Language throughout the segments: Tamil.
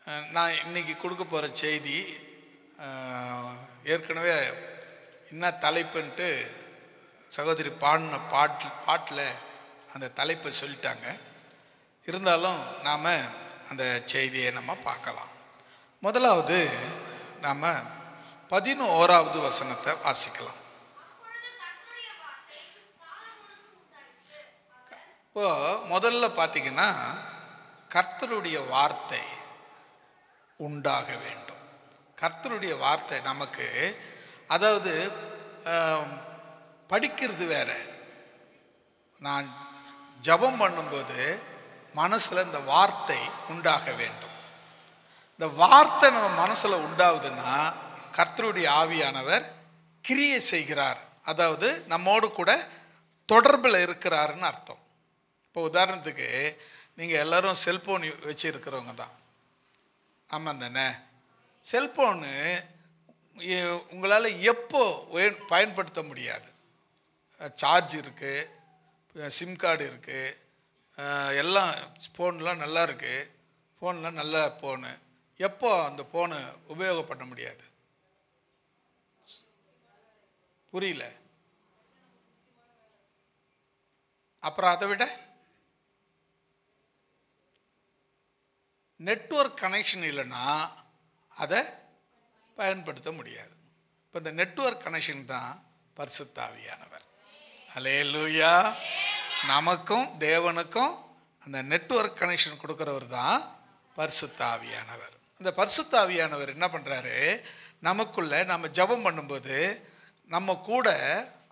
நான் இன்னைக்கு கொடுக்க போகிற செய்தி ஏற்கனவே என்ன தலைப்புன்ட்டு சகோதரி பாடின பாட்டில் அந்த தலைப்பை சொல்லிட்டாங்க. இருந்தாலும் நாம் அந்த செய்தியை நம்ம பார்க்கலாம். முதலாவது நாம் 11வது வசனத்தை வாசிக்கலாம். இப்போ முதல்ல பார்த்தீங்கன்னா, கர்த்தருடைய வார்த்தை உண்டாக வேண்டும். கர்த்தருடைய வார்த்தை நமக்கு, அதாவது படிக்கிறது வேற. நான் ஜெபம் பண்ணும்போது மனசில் இந்த வார்த்தை உண்டாக வேண்டும். இந்த வார்த்தை நம்ம மனசில் உண்டாகுதுன்னா கர்த்தருடைய ஆவியானவர் கிரியை செய்கிறார், அதாவது நம்மோடு கூட தொடர்பில் இருக்கிறாருன்னு அர்த்தம். இப்போ உதாரணத்துக்கு நீங்கள் எல்லோரும் செல்ஃபோன் வச்சுருக்கிறவங்க தான், ஆமாம் தானே? செல்ஃபோனு உங்களால் எப்போ பயன்படுத்த முடியாது. சார்ஜ் இருக்குது, சிம் கார்டு இருக்குது, எல்லாம் ஃபோன்லாம் நல்லா இருக்குது, ஃபோன்லாம் நல்ல ஃபோனு. எப்போ அந்த ஃபோனை உபயோகப்பட முடியாது? புரியல. அப்புறம் அதை விட நெட்வொர்க் கனெக்ஷன் இல்லைன்னா அதை பயன்படுத்த முடியாது. இப்போ இந்த நெட்வொர்க் கனெக்ஷன் தான் பரிசுத்த ஆவியானவர். அல்லேலூயா. நமக்கும் தேவனுக்கும் அந்த நெட்வொர்க் கனெக்ஷன் கொடுக்குறவர் தான் பரிசுத்த ஆவியானவர். அந்த பரிசுத்த ஆவியானவர் என்ன பண்ணுறாரு, நமக்குள்ள நம்ம ஜெபம் பண்ணும்போது நம்ம கூட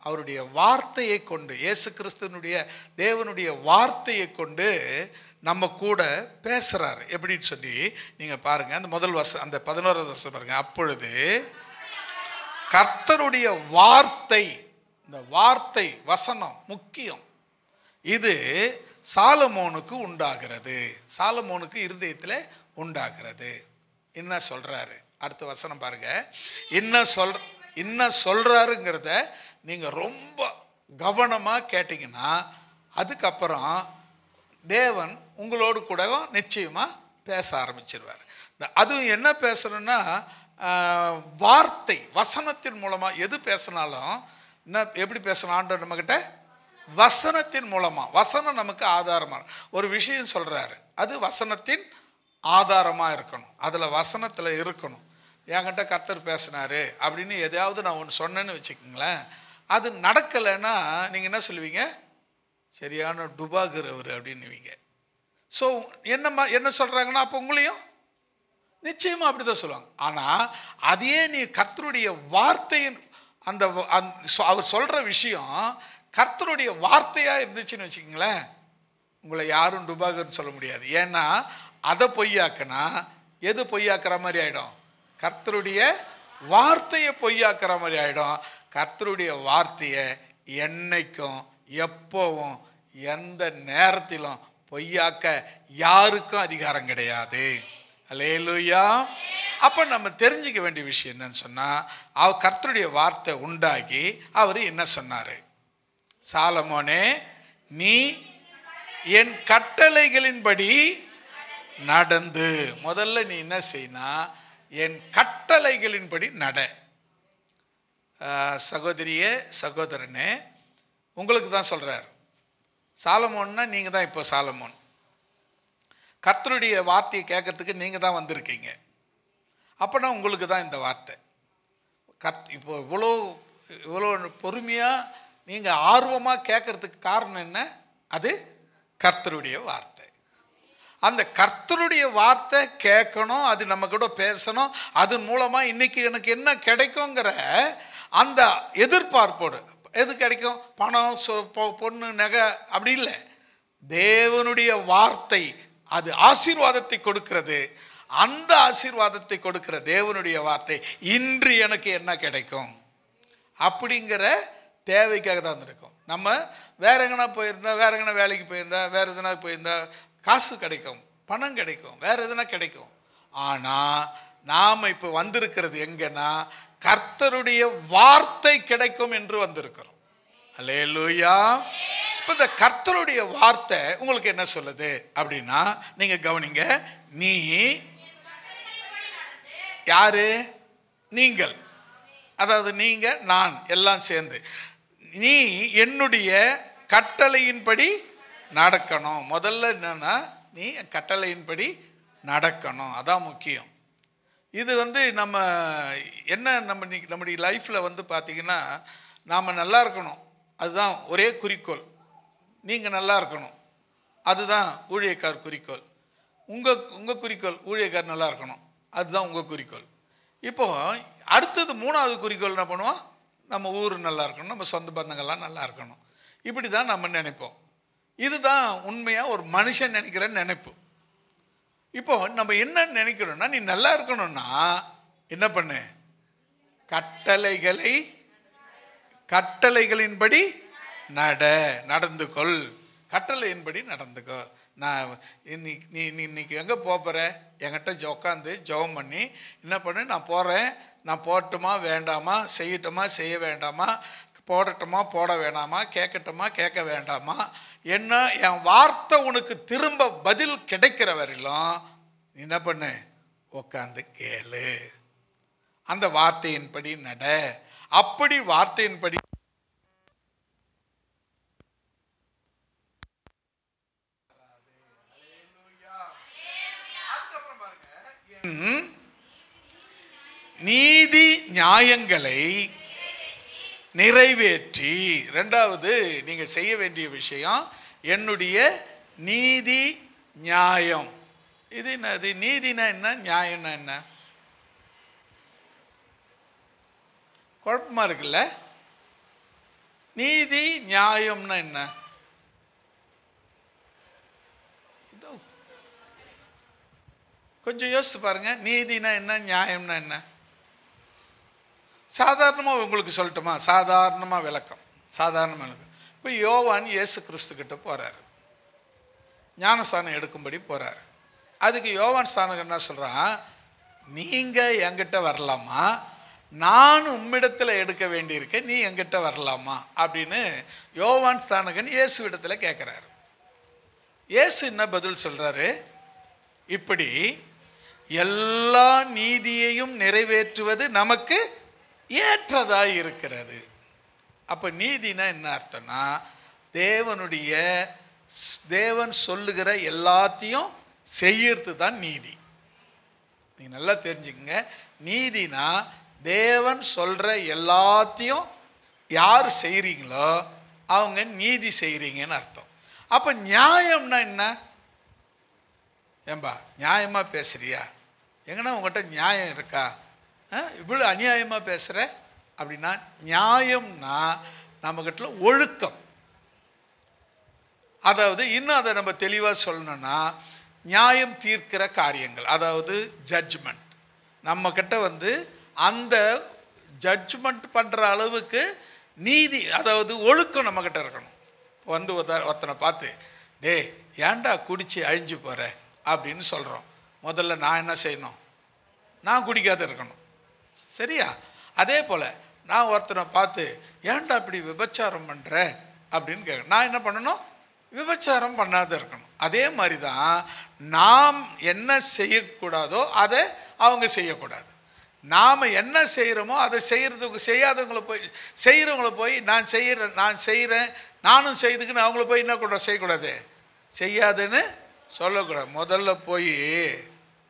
அவருடைய வார்த்தையை கொண்டு, இயேசு கிறிஸ்துவனுடைய தேவனுடைய வார்த்தையை கொண்டு நம்ம கூட பேசுகிறாரு. எப்படின்னு சொல்லி நீங்கள் பாருங்கள். அந்த முதல் அந்த 11வது வசனம் பாருங்கள். அப்பொழுது கர்த்தருடைய வார்த்தை, இந்த வார்த்தை வசனம் முக்கியம். இது சாலமோனுக்கு உண்டாகிறது, சாலமோனுக்கு இருதயத்தில் உண்டாகிறது. என்ன சொல்கிறாரு? அடுத்த வசனம் பாருங்க. என்ன சொல்கிறாருங்கிறத நீங்கள் ரொம்ப கவனமாக கேட்டிங்கன்னா அதுக்கப்புறம் தேவன் உங்களோடு கூட நிச்சயமாக பேச ஆரம்பிச்சிருவார். அதுவும் என்ன பேசுகிறோன்னா, வார்த்தை வசனத்தின் மூலமாக எது பேசினாலும் என்ன எப்படி பேசணும்? ஆண்டவர் நம்மக்கிட்ட வசனத்தின் மூலமாக, வசனம் நமக்கு ஆதாரமாக ஒரு விஷயம் சொல்கிறாரு, அது வசனத்தின் ஆதாரமாக இருக்கணும், அதில் வசனத்தில் இருக்கணும். என்கிட்ட கர்த்தர் பேசினாரு அப்படின்னு எதையாவது நான் ஒன்று சொன்னேன்னு வச்சுக்கோங்களேன், அது நடக்கலைன்னா நீங்கள் என்ன சொல்லுவீங்க? சரியான டுபாகிறவர் அப்படின்னுவீங்க. ஸோ என்ன சொல்கிறாங்கன்னா, அப்போ உங்களையும் நிச்சயமாக அப்படி தான் சொல்லுவாங்க. ஆனால் அதையே நீ கர்த்தருடைய வார்த்தையின் அந்த அவர் சொல்கிற விஷயம் கர்த்தருடைய வார்த்தையாக இருந்துச்சுன்னு வச்சுக்கிங்களேன், உங்களை யாரும் டுபாகர்னு சொல்ல முடியாது. ஏன்னா அதை பொய்யாக்குனா எது பொய்யாக்குற மாதிரி ஆகிடும்? கர்த்தருடைய வார்த்தையை பொய்யாக்குற மாதிரி ஆகிடும். கர்த்தருடைய வார்த்தையை என்னைக்கும் எப்போவும் எந்த நேரத்திலும் பொய்யாக்க யாருக்கும் அதிகாரம் கிடையாது. அல்லேலூயா. அப்போ நம்ம தெரிஞ்சுக்க வேண்டிய விஷயம் என்னன்னு சொன்னால், அவர் கர்த்தருடைய வார்த்தை உண்டாகி அவர் என்ன சொன்னார்? சாலமோனே, நீ என் கட்டளைகளின்படி நடந்து, முதல்ல நீ என்ன செய்யினா என் கட்டளைகளின்படி நட. சகோதரியே சகோதரனே, உங்களுக்கு தான் சொல்கிறார். சாலமோன்னா நீங்கள் தான். இப்போ சாலமோன் கர்த்தருடைய வார்த்தையை கேட்கறதுக்கு நீங்கள் தான் வந்திருக்கீங்க. அப்போனா உங்களுக்கு தான் இந்த வார்த்தை. இப்போ இவ்வளோ பொறுமையாக நீங்கள் ஆர்வமாக கேட்கறதுக்கு காரணம் என்ன? அது கர்த்தருடைய வார்த்தை. அந்த கர்த்தருடைய வார்த்தை கேட்கணும், அது நம்ம கூட பேசணும், அதன் மூலமாக இன்னைக்கு எனக்கு என்ன கிடைக்குங்கிற அந்த எதிர்பார்ப்போடு. எது கிடைக்கும்? பணம், பொண்ணு, நகை அப்படி இல்லை. தேவனுடைய வார்த்தை அது ஆசீர்வாதத்தை கொடுக்கிறது. அந்த ஆசீர்வாதத்தை கொடுக்கிற தேவனுடைய வார்த்தை இன்று எனக்கு என்ன கிடைக்கும் அப்படிங்கிற தேவைக்காக தான் இருக்கும். நம்ம வேற எங்கன்னா போயிருந்தா, வேற எங்கன்னா வேலைக்கு போயிருந்தா, வேற எதுனா போயிருந்தா காசு கிடைக்கும், பணம் கிடைக்கும், வேற எதுனா கிடைக்கும். ஆனால் நாம் இப்போ வந்திருக்கிறது எங்கன்னா கர்த்தருடைய வார்த்தை கிடைக்கும் என்று வந்திருக்கிறோம். அல்லேலூயா. இப்போ இந்த கர்த்தருடைய வார்த்தை உங்களுக்கு என்ன சொல்லுது அப்படின்னா, நீங்கள் கவனிங்க. நீ யாரு? நீங்கள். அதாவது நீங்க, நான் எல்லாம் சேர்ந்து. நீ என்னுடைய கட்டளையின்படி நடக்கணும். முதல்ல என்னன்னா, நீ கட்டளையின்படி நடக்கணும். அதான் முக்கியம். இது நம்ம என்ன, நம்முடைய லைஃப்பில் பார்த்தீங்கன்னா, நாம் நல்லா இருக்கணும், அதுதான் ஒரே குறிக்கோள். நீங்கள் நல்லா இருக்கணும், அதுதான் ஊழியக்கார் குறிக்கோள். உங்கள் குறிக்கோள் ஊழியக்கார் நல்லா இருக்கணும், அதுதான் உங்கள் குறிக்கோள். இப்போது அடுத்தது மூணாவது குறிக்கோள் என்ன பண்ணுவோம்? நம்ம ஊர் நல்லா இருக்கணும், நம்ம சொந்த பந்தங்கள்லாம் நல்லா இருக்கணும். இப்படி தான் நம்ம நினைப்போம். இதுதான் உண்மையாக ஒரு மனுஷன் நினைக்கிற நினைப்பு. இப்போ நம்ம என்ன நினைக்கிறோம்னா, நீ நல்லா இருக்கணும்னா என்ன பண்ணு? கட்டளைகளின்படி நடந்து கொள். கட்டளையின்படி நடந்துக்கோ. நான் இன்னைக்கு எங்கே போகிற? என்கிட்ட உட்காந்து ஜெபம் பண்ணி என்ன பண்ணு? நான் போகிறேன், நான் போடட்டுமா வேண்டாமா, செய்யட்டுமா செய்ய வேண்டாமா, போடட்டுமா போட வேண்டாமா, கேட்கட்டுமா கேட்க வேண்டாமா, என்ன என் வார்த்தை உனக்கு திரும்ப பதில் கிடைக்கிற வரையிலும் என்ன பண்ணு? உட்காந்து கேளு. அந்த வார்த்தையின்படி நட. அப்படி வார்த்தையின்படி நீதி நியாயங்களை நிறைவேற்றி. ரெண்டாவது நீங்க செய்ய வேண்டிய விஷயம் என்னுடைய நீதி நியாயம். இது என்னது? நீதினா என்ன, நியாயம்னா என்ன? குழப்பமா இருக்குல்ல? நீதி நியாயம்னா என்ன? கொஞ்சம் யோசித்து பாருங்க. நீதினா என்ன, நியாயம்னா என்ன? சாதாரணமாக உங்களுக்கு சொல்லட்டுமா? சாதாரணமாக விளக்கம். இப்போ யோவான் இயேசு கிறிஸ்து கிட்ட போறாரு, ஞானஸ்தானம் எடுக்கும்படி போறாரு. அதுக்கு யோவான் ஸ்தானகன் என்ன சொல்றான்? நீங்க என்கிட்ட வரலாமா, நான் உம்மிடத்தில் எடுக்க வேண்டியிருக்கேன், நீ என்கிட்ட வரலாமா அப்படின்னு யோவான் ஸ்தானகன் இயேசுவிடத்தில் கேட்குறாரு. இயேசு என்ன பதில் சொல்றாரு? இப்படி எல்லா நீதியையும் நிறைவேற்றுவது நமக்கு ஏற்றதாய் இருக்கிறது. அப்ப நீதினா என்ன அர்த்தம்னா, தேவன் சொல்லுகிற எல்லாத்தையும் செய்யறது தான் நீதி. நீங்க நல்லா தெரிஞ்சுக்கங்க. நீதினா தேவன் சொல்ற எல்லாத்தையும் யார் செய்றீங்களோ அவங்க நீதி செய்றீங்கன்னு அர்த்தம். அப்ப நியாயம்னா என்ன? ஏம்பா நியாயமா பேசுறியா? எங்கன்னா உங்கள்கிட்ட நியாயம் இருக்கா? இவ்வளோ அநியாயமா பேசுற அப்படின்னா, நியாயம்னா நம்மகிட்ட ஒழுக்கம். அதாவது இன்னும் அதை நம்ம தெளிவாக சொல்லணும்னா, நியாயம் தீர்க்கிற காரியங்கள், அதாவது ஜட்ஜ்மெண்ட். நம்ம கிட்ட அந்த ஜட்ஜ்மெண்ட் பண்ற அளவுக்கு நீதி, அதாவது ஒழுக்கம் நம்ம கிட்ட இருக்கணும். ஒருத்தனை பார்த்து டே ஏன்டா குடிச்சு அழிஞ்சு போற அப்படின்னு சொல்றோம். முதல்ல நான் என்ன செய்யணும்? நான் குடிக்காத இருக்கணும், சரியா? அதே போல நான் ஒருத்தனை பார்த்து ஏன்டா இப்படி விபச்சாரம் பண்ற அப்படின்னு கேட்க, நான் என்ன பண்ணணும்? விபச்சாரம் பண்ணாத இருக்கணும். அதே மாதிரி தான் நாம் என்ன செய்யக்கூடாதோ அதை அவங்க செய்யக்கூடாது. நாம் என்ன செய்கிறோமோ அதை செய்கிறவங்கள போய் நான் செய்கிறேன் நானும் செய்துக்குன்னு அவங்கள போய் என்ன கூட செய்யக்கூடாது, செய்யாதுன்னு சொல்லக்கூடாது. முதல்ல போய்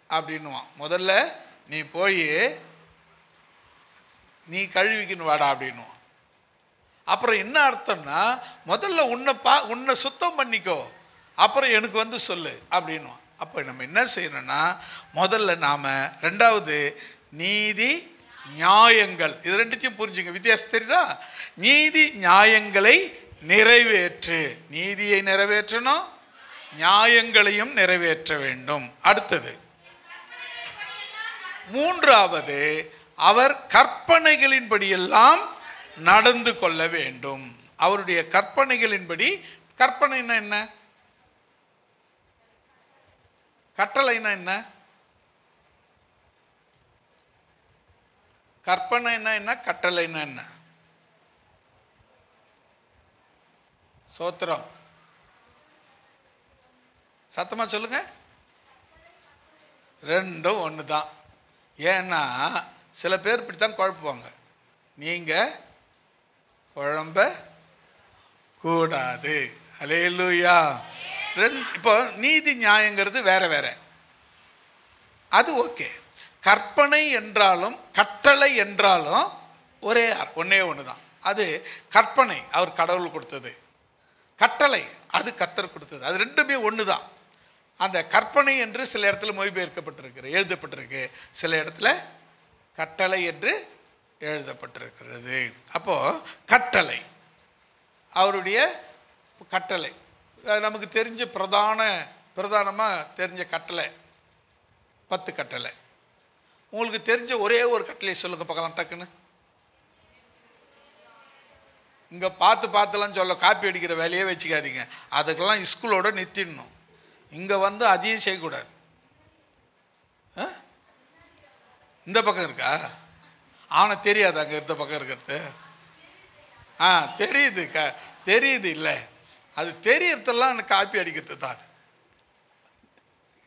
அப்படின்னுவான், முதல்ல நீ போய் நீ கழுவிக்கின்னு வாடா அப்படின்னுவான். அப்புறம் என்ன அர்த்தம்னா, முதல்ல உன்னை சுத்தம் பண்ணிக்கோ, அப்புறம் எனக்கு சொல்லு அப்படின்னுவான். அப்போ நம்ம என்ன செய்யணும்னா, முதல்ல நாம் ரெண்டாவது நீதி நியாயங்கள், இது ரெண்டுத்தையும் புரிஞ்சுங்க. வித்தியாசம் தெரியுதா? நீதி நியாயங்களை நிறைவேற்று. நீதியை நிறைவேற்றணும், நியாயங்களையும் நிறைவேற்ற வேண்டும். அடுத்தது மூன்றாவது, அவர் கற்பனைகளின்படியெல்லாம் நடந்து கொள்ள வேண்டும். அவருடைய கற்பனைகளின்படி. கற்பனைனா என்ன? கட்டளைனா என்ன? கற்பனைனா என்ன? கட்டளைனா என்ன? சோத்திரம், சத்தமா சொல்லுங்க. ரெண்டும் ஒன்று தான். ஏன்னா சில பேர் இப்படி தான் குழப்புவாங்க, நீங்கள் குழம்ப கூடாது. அல்லேலூயா. இப்போ நீதி நியாயங்கிறது வேற வேற, அது ஓகே. கற்பனை என்றாலும் கட்டளை என்றாலும் ஒன்னே ஒன்று தான். அது கற்பனை அவர் கடவுள் கொடுத்தது, கட்டளை அது கர்த்தர் கொடுத்தது. அது ரெண்டுமே ஒன்று தான். அந்த கற்பனை என்று சில இடத்துல மொழிபெயர்க்கப்பட்டிருக்கு, எழுதப்பட்டிருக்கு. சில இடத்துல கட்டளை என்று எழுதப்பட்டிருக்கிறது. அப்போது கட்டளை, அவருடைய கட்டளை நமக்கு தெரிஞ்ச பிரதானமாக தெரிஞ்ச கட்டளை 10 கட்டளை. உங்களுக்கு தெரிஞ்ச ஒரே ஒரு கட்டளை சொல்லுங்க பார்க்கலாம் டக்குன்னு. இங்கே பார்த்துலாம் சொல்ல காப்பி அடிக்கிற வேலையே வச்சுக்காதீங்க. அதுக்கெல்லாம் ஸ்கூலோட நிறுத்திடணும். இங்கே வந்து அதையும் செய்யக்கூடாது. இந்த பக்கம் இருக்கா? ஆனால் தெரியாது அங்கே இந்த பக்கம் இருக்கிறது. தெரியுது தெரியுது இல்லை, அது தெரியறதெல்லாம் எனக்கு காப்பி அடிக்கிறது தான். அது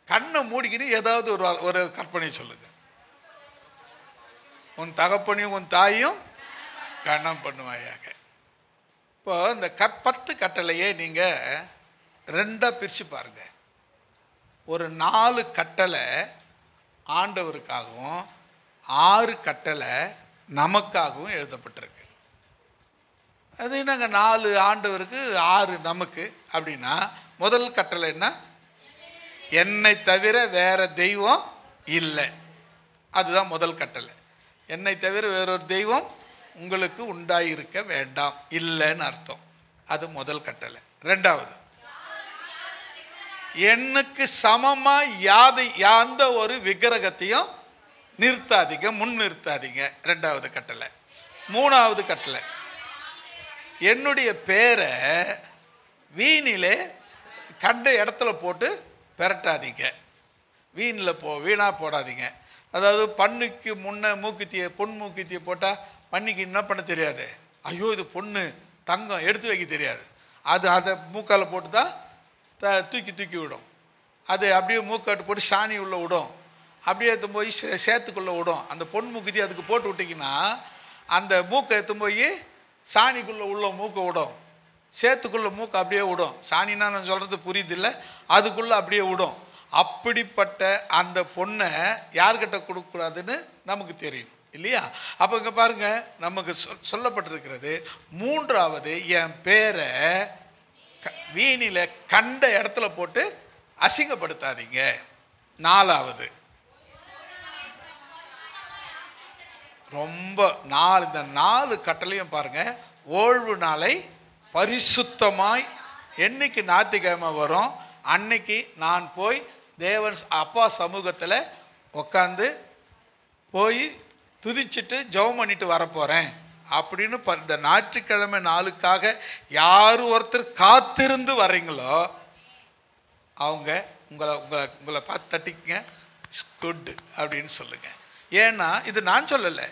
கண்ணை மூடிக்கிட்டு ஏதாவது ஒரு கற்பனை சொல்லுங்க. உன் தகப்பனையும் உன் தாயும் கணம் பண்ணுவாயாக. இப்போ இந்த 10 கட்டளையே நீங்கள் 2ஆக பிரித்து பாருங்க. ஒரு 4 கட்டளை ஆண்டவருக்காகவும் 6 கட்டளை நமக்காகவும் எழுதப்பட்டிருக்கு. அது என்னங்க 4 ஆண்டவருக்கு 6 நமக்கு அப்படின்னா, முதல் கட்டளை என்ன? என்னை தவிர வேற தெய்வம் இல்லை. அதுதான் முதல் கட்டளை. என்னை தவிர வேறொரு தெய்வம் உங்களுக்கு உண்டாயிருக்க வேண்டாம், இல்லைன்னு அர்த்தம். அது முதல் கட்டளை. 2வது, எனக்கு சமமா எந்த ஒரு விக்கிரகத்தையும் நிறுத்தாதீங்க, முன் நிறுத்தாதீங்க. 2வது கட்டளை. 3வது கட்டளை, என்னுடைய பேரை வீணிலே கண்ட இடத்துல போட்டு பெரட்டாதீங்க, வீணாக போடாதீங்க. அதாவது பண்ணுக்கு முன்ன பொன் மூக்குத்தியை போட்டால் பண்ணிக்கு என்ன பண்ண தெரியாது, ஐயோ இது பொண்ணு தங்கம் எடுத்து வைக்க தெரியாது. அதை மூக்கால் போட்டு தான் தூக்கி விடும். அது அப்படியே மூக்காட்டு போட்டு சாணி உள்ளே விடும், அப்படியே எடுத்து போய் சேத்துக்குள்ளே விடும். அந்த பொன் மூக்குத்தி அதுக்கு போட்டு விட்டிங்கன்னா அந்த மூக்கை எடுத்து போய் சாணிக்குள்ளே உள்ள மூக்கை விடும், சேத்துக்குள்ளே மூக்கை அப்படியே விடும். சாணின்னா நான் சொல்கிறது புரியுதில்லை, அதுக்குள்ளே அப்படியே விடும். அப்படிப்பட்ட அந்த பொண்ணை யார்கிட்ட கொடுக்கக்கூடாதுன்னு நமக்கு தெரியணும் இல்லையா? அப்போ இங்கே பாருங்கள், நமக்கு சொல்லப்பட்டிருக்கிறது 3வது, என் பேரை வீணில கண்ட இடத்துல போட்டு அசிங்கப்படுத்தாதீங்க. 4வது, ரொம்ப இந்த 4 கட்டளையும் பாருங்க. ஓய்வு நாளை பரிசுத்தமாய், என்னைக்கு ஞாயிற்றுக்கிழமை வரும் அன்னைக்கு நான் போய் தேவன் அப்பா சமூகத்தில் உட்காந்து போய் துதிச்சுட்டு ஜெபம் பண்ணிட்டு வரப்போகிறேன் அப்படின்னு இந்த ஞாயிற்றுக்கிழமை நாளுக்காக யார் ஒருத்தர் காத்திருந்து வர்றீங்களோ அவங்க உங்களை பார்த்து தட்டிக்குங்க, குட் அப்படின்னு சொல்லுங்க. ஏன்னா இது நான் சொல்லலை,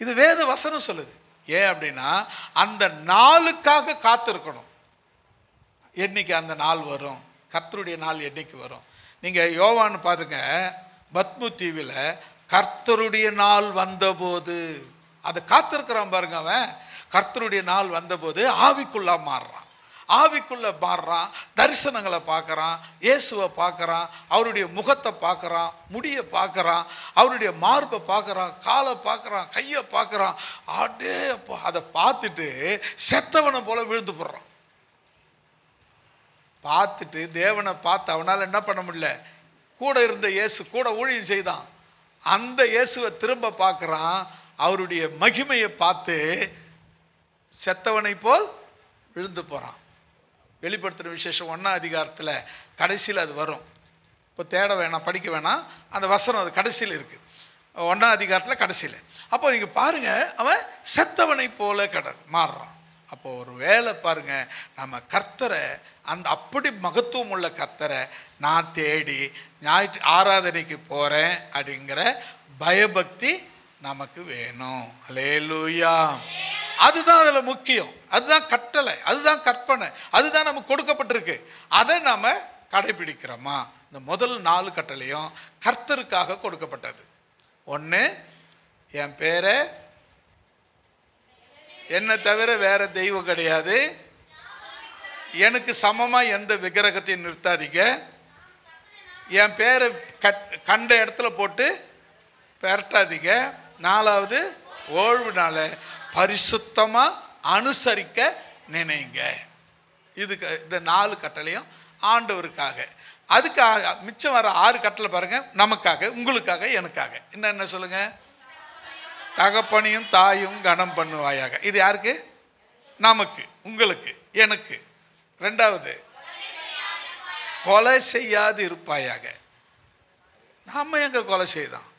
இது வேத வசனம் சொல்லுது. ஏன் அப்படின்னா அந்த நாளுக்காக காத்திருக்கணும். என்னைக்கு அந்த நாள் வரும், கர்த்தருடைய நாள் என்னைக்கு வரும்? நீங்கள் யோவான்னு பாருங்க, பத்மு தீவில் கர்த்தருடைய நாள் வந்தபோது அதை காத்திருக்கிறான் பாருங்க. அவன் கர்த்தருடைய நாள் வந்தபோது ஆவிக்குள்ளே மாறுறான், தரிசனங்களை பார்க்குறான், இயேசுவை பார்க்குறான், அவருடைய முகத்தை பார்க்குறான், முடியை பார்க்குறான், அவருடைய மார்பை பார்க்குறான், காலை பார்க்குறான், கையை பார்க்குறான். ஆடே அப்போ அதை பார்த்துட்டு செத்தவனை போல விழுந்து போடுறான். பார்த்துட்டு தேவனை பார்த்து அவனால் என்ன பண்ண முடியல, கூட இருந்த இயேசு கூட ஊழியம் செய்தான், அந்த இயேசுவை திரும்ப பார்க்குறான். அவருடைய மகிமையை பார்த்து செத்தவனை போல் விழுந்து போகிறான். வெளிப்படுத்துகிற விசேஷம் 1ஆம் அதிகாரத்தில் கடைசியில் அது வரும். இப்போ தேட வேணாம், படிக்க வேணாம், அந்த வசனம் அது கடைசியில் இருக்குது, 1ஆம் அதிகாரத்தில் கடைசியில். அப்போ நீங்கள் பாருங்கள், அவன் செத்தவனை போல மாறுறான். அப்போது ஒரு வேலை பாருங்கள், நம்ம கர்த்தரை, அந்த அப்படி மகத்துவம் உள்ள கர்த்தரை நான் தேடி ஞாயிற்று ஆராதனைக்கு போகிறேன் அப்படிங்கிற பயபக்தி நமக்கு வேணும். அல்லேலூயா. அதுதான் அதில் முக்கியம், அதுதான் கட்டளை, அதுதான் கற்பனை, அதுதான் நமக்கு கொடுக்கப்பட்டிருக்கு. அதை நாம் கடைபிடிக்கிறோமா? இந்த முதல் 4 கட்டளையும் கர்த்தருக்காக கொடுக்கப்பட்டது. ஒன்று, என் பேரை என்னை தவிர வேற தெய்வம் கிடையாது, எனக்கு சமமாக எந்த விக்கிரகத்தையும் நிறுத்தாதீங்க, என் பேரை கண்ட இடத்துல போட்டு பெரட்டாதீங்க, 4வது ஓய்வு நாளை பரிசுத்தமாக அனுசரிக்க நினைங்க. இதுக்கு இந்த 4 கட்டளையும் ஆண்டவருக்காக. அதுக்காக மிச்சம் வர 6 கட்டளை பாருங்க, நமக்காக, உங்களுக்காக, எனக்காக. என்ன சொல்லுங்க? தகப்பனையும் தாயும் கனம் பண்ணுவாயாக. இது யாருக்கு? நமக்கு, உங்களுக்கு, எனக்கு. 2வது, கொலை செய்யாது இருப்பாயாக. நாம எங்க கொலை செய்தோம்?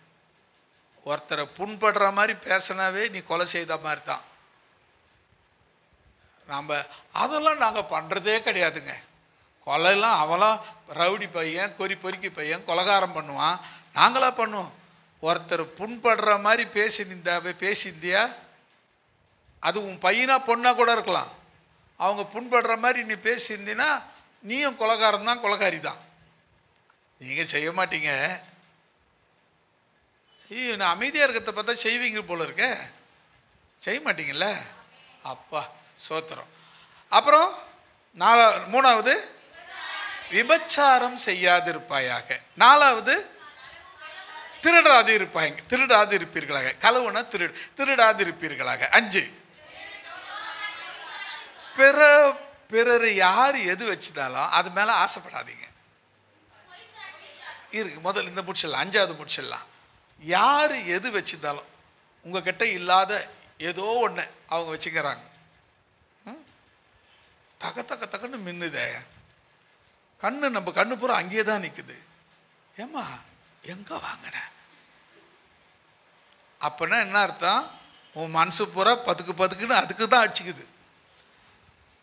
ஒருத்தரை புண்படுற மாதிரி பேசினாவே நீ கொலை செய்த மாதிரி தான். அதெல்லாம் நாங்கள் பண்ணுறதே கிடையாதுங்க. கொலையெல்லாம் அவெல்லாம் ரவுடி பையன், பொறுக்கி பையன், கொலைகாரம் பண்ணுவான், நாங்களா பண்ணுவோம். ஒருத்தர் புண்படுற மாதிரி பேசியிருந்தியா, அது உன் பையனா பொண்ணா கூட இருக்கலாம், அவங்க புண்படுற மாதிரி நீ பேசியிருந்தீன்னா நீயும் கொலைகாரம் தான், கொலைகாரி தான். நீங்கள் செய்ய மாட்டீங்க. நான் அமைதியாக இருக்கிறத பார்த்தா செய்வீங்க போல இருக்க, செய்ய மாட்டீங்கல்ல? அப்பா சோத்திரம். அப்புறம் 3வது, விபச்சாரம் செய்யாதிருப்பாயாக. 4வது, திருடாது இருப்பீர்களாக. களவுனா திருடாது இருப்பீர்களாக. 5, பிறர் யார் எது வச்சுதாலும் அது மேலே ஆசைப்படாதீங்க. இருக்கு, முதல்ல இந்த முடிச்சிடலாம். 5வது முடிச்சிடலாம். யார் எது வச்சுருந்தாலும் உங்ககிட்ட இல்லாத ஏதோ ஒன்று அவங்க வச்சுக்கிறாங்க, தக்கன்னு மின்னுதே கண்ணு, நம்ம கண்ணு பூரா அங்கேயே தான் நிற்குது. ஏம்மா எங்கே வாங்கின? அப்படின்னா என்ன அர்த்தம்? உன் மனசு பூரா பதுக்குன்னு அதுக்கு தான் அடிச்சுக்குது.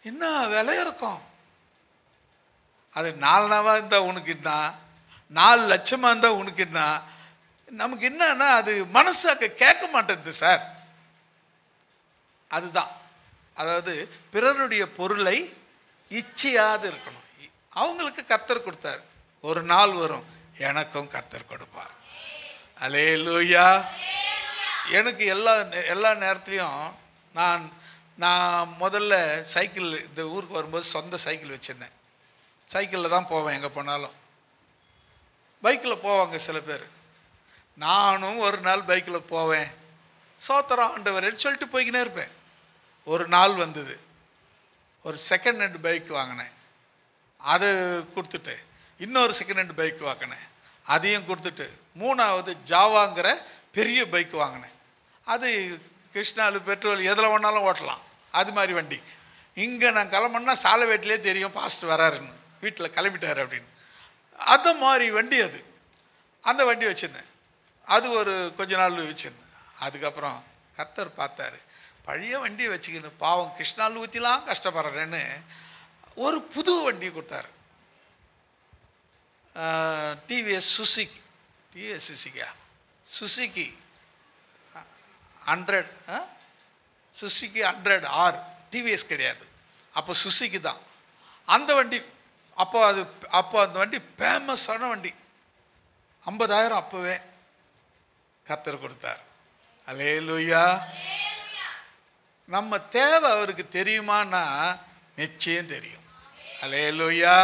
என்ன விலை இருக்கும்? அது 4 இருந்தால் உனக்கு என்ன, 4 லட்சமாக இருந்தால் உனக்கு என்ன? நமக்கு என்னன்னா அது மனசாக்க கேட்க மாட்டேங்குது சார். அதுதான், அதாவது பிறருடைய பொருளை இச்சையாது இருக்கணும். அவங்களுக்கு கர்த்தர் கொடுத்தார், ஒரு நாள் வரும் எனக்கும் கர்த்தர் கொடுப்பார். அல்லேலூயா. எனக்கு எல்லா நேரத்துலையும் நான் முதல்ல சைக்கிள், இந்த ஊருக்கு வரும்போது சொந்த சைக்கிள் வச்சுருந்தேன். சைக்கிளில் தான் போவேன் எங்கே போனாலும். பைக்கில் போவாங்க சில பேர், நானும் ஒரு நாள் பைக்கில் போவேன். சோத்திரம் ஆண்டவரேன்னு சொல்லிட்டு போய்க்கினே இருப்பேன். ஒரு நாள் வந்தது, ஒரு செகண்ட் ஹேண்ட் பைக் வாங்கினேன், அதை கொடுத்துட்டு இன்னொரு செகண்ட் ஹேண்ட் பைக் வாங்கினேன், அதையும் கொடுத்துட்டு 3வது ஜாவாங்கிற பெரிய பைக் வாங்கினேன். அது கிருஷ்ணாவில் பெட்ரோல் எதில் வேணாலும் ஓட்டலாம், அது மாதிரி வண்டி. இங்கே நான் கிளம்புனா சாலவேட்டிலே தெரியும் பாஸ்டர் வராருன்னு, வீட்டில் கிளம்பிட்டார் அப்படின்னு. அது மாதிரி வண்டி அது. அந்த வண்டி வச்சுருந்தேன், அது ஒரு கொஞ்ச நாள் வச்சுருந்தேன். அதுக்கப்புறம் கர்த்தர் பார்த்தாரு, பழைய வண்டியை வச்சுக்கின்னு பாவம் கிருஷ்ணால் ஊற்றிலாம் கஷ்டப்படுறேன்னு ஒரு புது வண்டி கொடுத்தாரு. TVS Suzuki 100, Suzuki 100R, TVS கிடையாது, அப்போ சுசுகி தான் அந்த வண்டி. அப்போ அந்த வண்டி ஃபேமஸான வண்டி, 50,000 அப்போவே கர்த்தர் கொடுத்தார். அல்லேலூயா. நம்ம தேவை அவருக்கு தெரியுமான்னா நிச்சயம் தெரியும். அல்லேலூயா.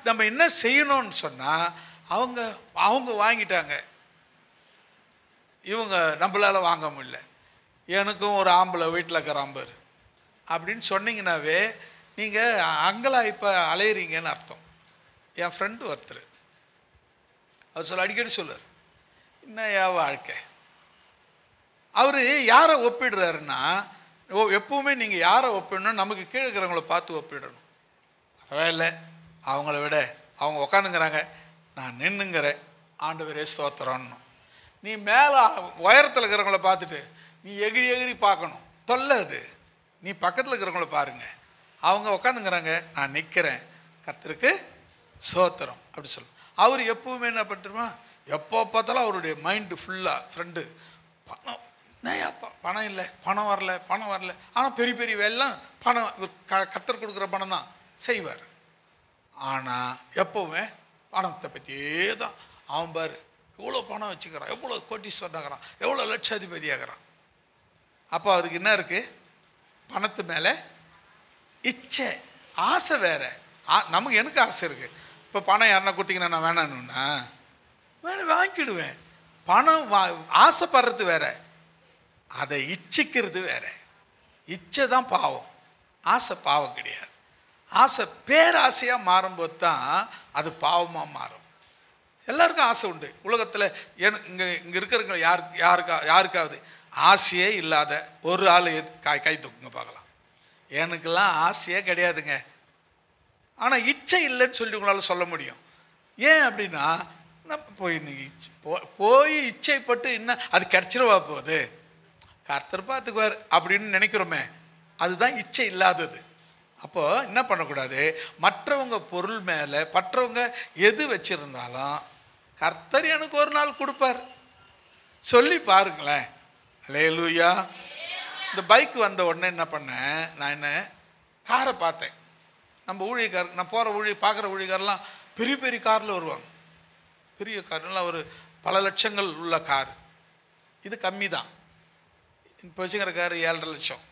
நம்ம என்ன செய்யணும்னு சொன்னால், அவங்க வாங்கிட்டாங்க, இவங்க நம்மளால் வாங்க முடியல, எனக்கும் ஒரு ஆம்பளை வீட்டில் இருக்கிற ஆம்பர் அப்படின்னு சொன்னீங்கன்னாவே நீங்கள் அங்கெல்லாம் இப்போ அலையிறீங்கன்னு அர்த்தம். என் ஃப்ரெண்டு ஒருத்தர் அவர் அடிக்கடி சொல்லுவார், என்னையா வாழ்க்கை. அவர் யாரை ஒப்பிடுறாருன்னா, எப்பவுமே நீங்கள் யாரை ஒப்பிடணும், நமக்கு கீழே இருக்கிறவங்கள பார்த்து ஒப்பிடணும். பரவாயில்ல, அவங்கள விட அவங்க உக்காந்துங்கிறாங்க, நான் நின்றுங்கிறேன், ஆண்டவரே ஸ்தோத்திரம்னு. நீ மேலே உயரத்தில் இருக்கிறவங்கள பார்த்துட்டு நீ எகிரி பார்க்கணும், தொல்லை அது. நீ பக்கத்தில் இருக்கிறவங்கள பாருங்க, அவங்க உக்காந்துங்கிறாங்க, நான் நிற்கிறேன், கர்த்தருக்கு ஸ்தோத்திரம் அப்படி சொல்லு. அவர் எப்பவுமே என்ன பண்ணுறோமா, எப்போ பார்த்தாலும் அவருடைய மைண்டு ஃபுல்லாக ஃப்ரெண்டு பணம், பணம் இல்லை, பணம் வரல. ஆனால் பெரிய வேலைலாம் பணம், கர்த்தர் கொடுக்குற பணம் தான் செய்வார். ஆனால் எப்போவுமே பணத்தை பற்றியே தான். அவன் பாரு எவ்வளோ பணம் வச்சுக்கிறான், எவ்வளோ கோட்டீஸ்வரனாகிறான், எவ்வளோ லட்சாதிபதி ஆகிறான். அப்போ அதுக்கு என்ன இருக்குது? பணத்து மேலே இச்சை, ஆசை வேற. நமக்கு எனக்கு ஆசை இருக்குது. இப்போ பணம் யாருன்னா கொடுத்தீங்கன்னா நான் வேணானுன்னா வாங்கிடுவேன். பணம் ஆசைப்படுறது வேற, அதை இச்சிக்கிறது வேற. இச்சை தான் பாவம், ஆசை பாவம் கிடையாது. ஆசை பேராசையாக மாறும்போது தான் அது பாவமாக மாறும். எல்லாருக்கும் ஆசை உண்டு உலகத்தில். இங்கே இருக்கிறவங்க யாருக்காவது ஆசையே இல்லாத ஒரு ஆள் கை தூக்குங்க பார்க்கலாம். எனக்கெல்லாம் ஆசையே கிடையாதுங்க. ஆனால் இச்சை இல்லைன்னு சொல்லி உங்களால் சொல்ல முடியும். ஏன் அப்படின்னா, போய் இச்சைப்பட்டு இன்னும் அது கிடச்சிருவா போகுது, கர்த்தர் பார்த்துக்குவார் அப்படின்னு நினைக்கிறோமே, அதுதான் இச்சை இல்லாதது. அப்போது என்ன பண்ணக்கூடாது? மற்றவங்க பொருள் மேலே மற்றவங்க எது வச்சுருந்தாலும் கர்த்தர் எனக்கு ஒரு நாள் கொடுப்பார் சொல்லி பாருங்களேன். அல்லேலூயா. இந்த பைக் வந்த உடனே என்ன பண்ணேன், நான் என்ன காரை பார்த்தேன். நம்ம ஊழியக்கார், நான் போகிற பார்க்குற ஊழியக்காரெலாம் பெரிய பெரிய காரில் வருவாங்க. பெரிய கார்லாம் ஒரு பல லட்சங்கள் உள்ள கார். இது கம்மி தான். இப்போ வச்சுக்கிற கார் 7.5 லட்சம்.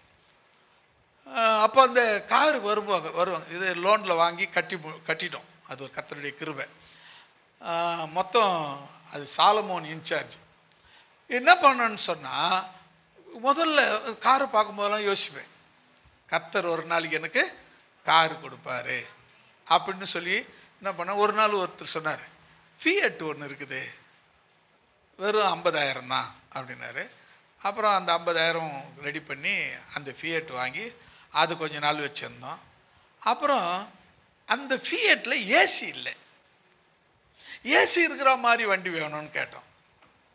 அப்போ அந்த கார் வருவாங்க. இது லோனில் வாங்கி கட்டிட்டோம். அது ஒரு கர்த்தருடைய கிருபை. மொத்தம் அது சாலமோன் இன்சார்ஜ். என்ன பண்ணணுன்னு சொன்னால், முதல்ல காரை பார்க்கும்போதெல்லாம் யோசிப்பேன், கர்த்தர் ஒரு நாளைக்கு எனக்கு கார் கொடுப்பாரு அப்படின்னு சொல்லி என்ன பண்ண. ஒரு நாள் ஒருத்தர் சொன்னார், ஃபியட் ஒன்று இருக்குது, வெறும் 50,000 தான் அப்படின்னாரு. அப்புறம் அந்த 50,000 ரெடி பண்ணி அந்த ஃபியட் வாங்கி அது கொஞ்ச நாள் வச்சுருந்தோம். அப்புறம் அந்த ஃபியட்டில் ஏசி இல்லை. ஏசி இருக்கிற மாதிரி வண்டி வேணும்னு கேட்டோம்.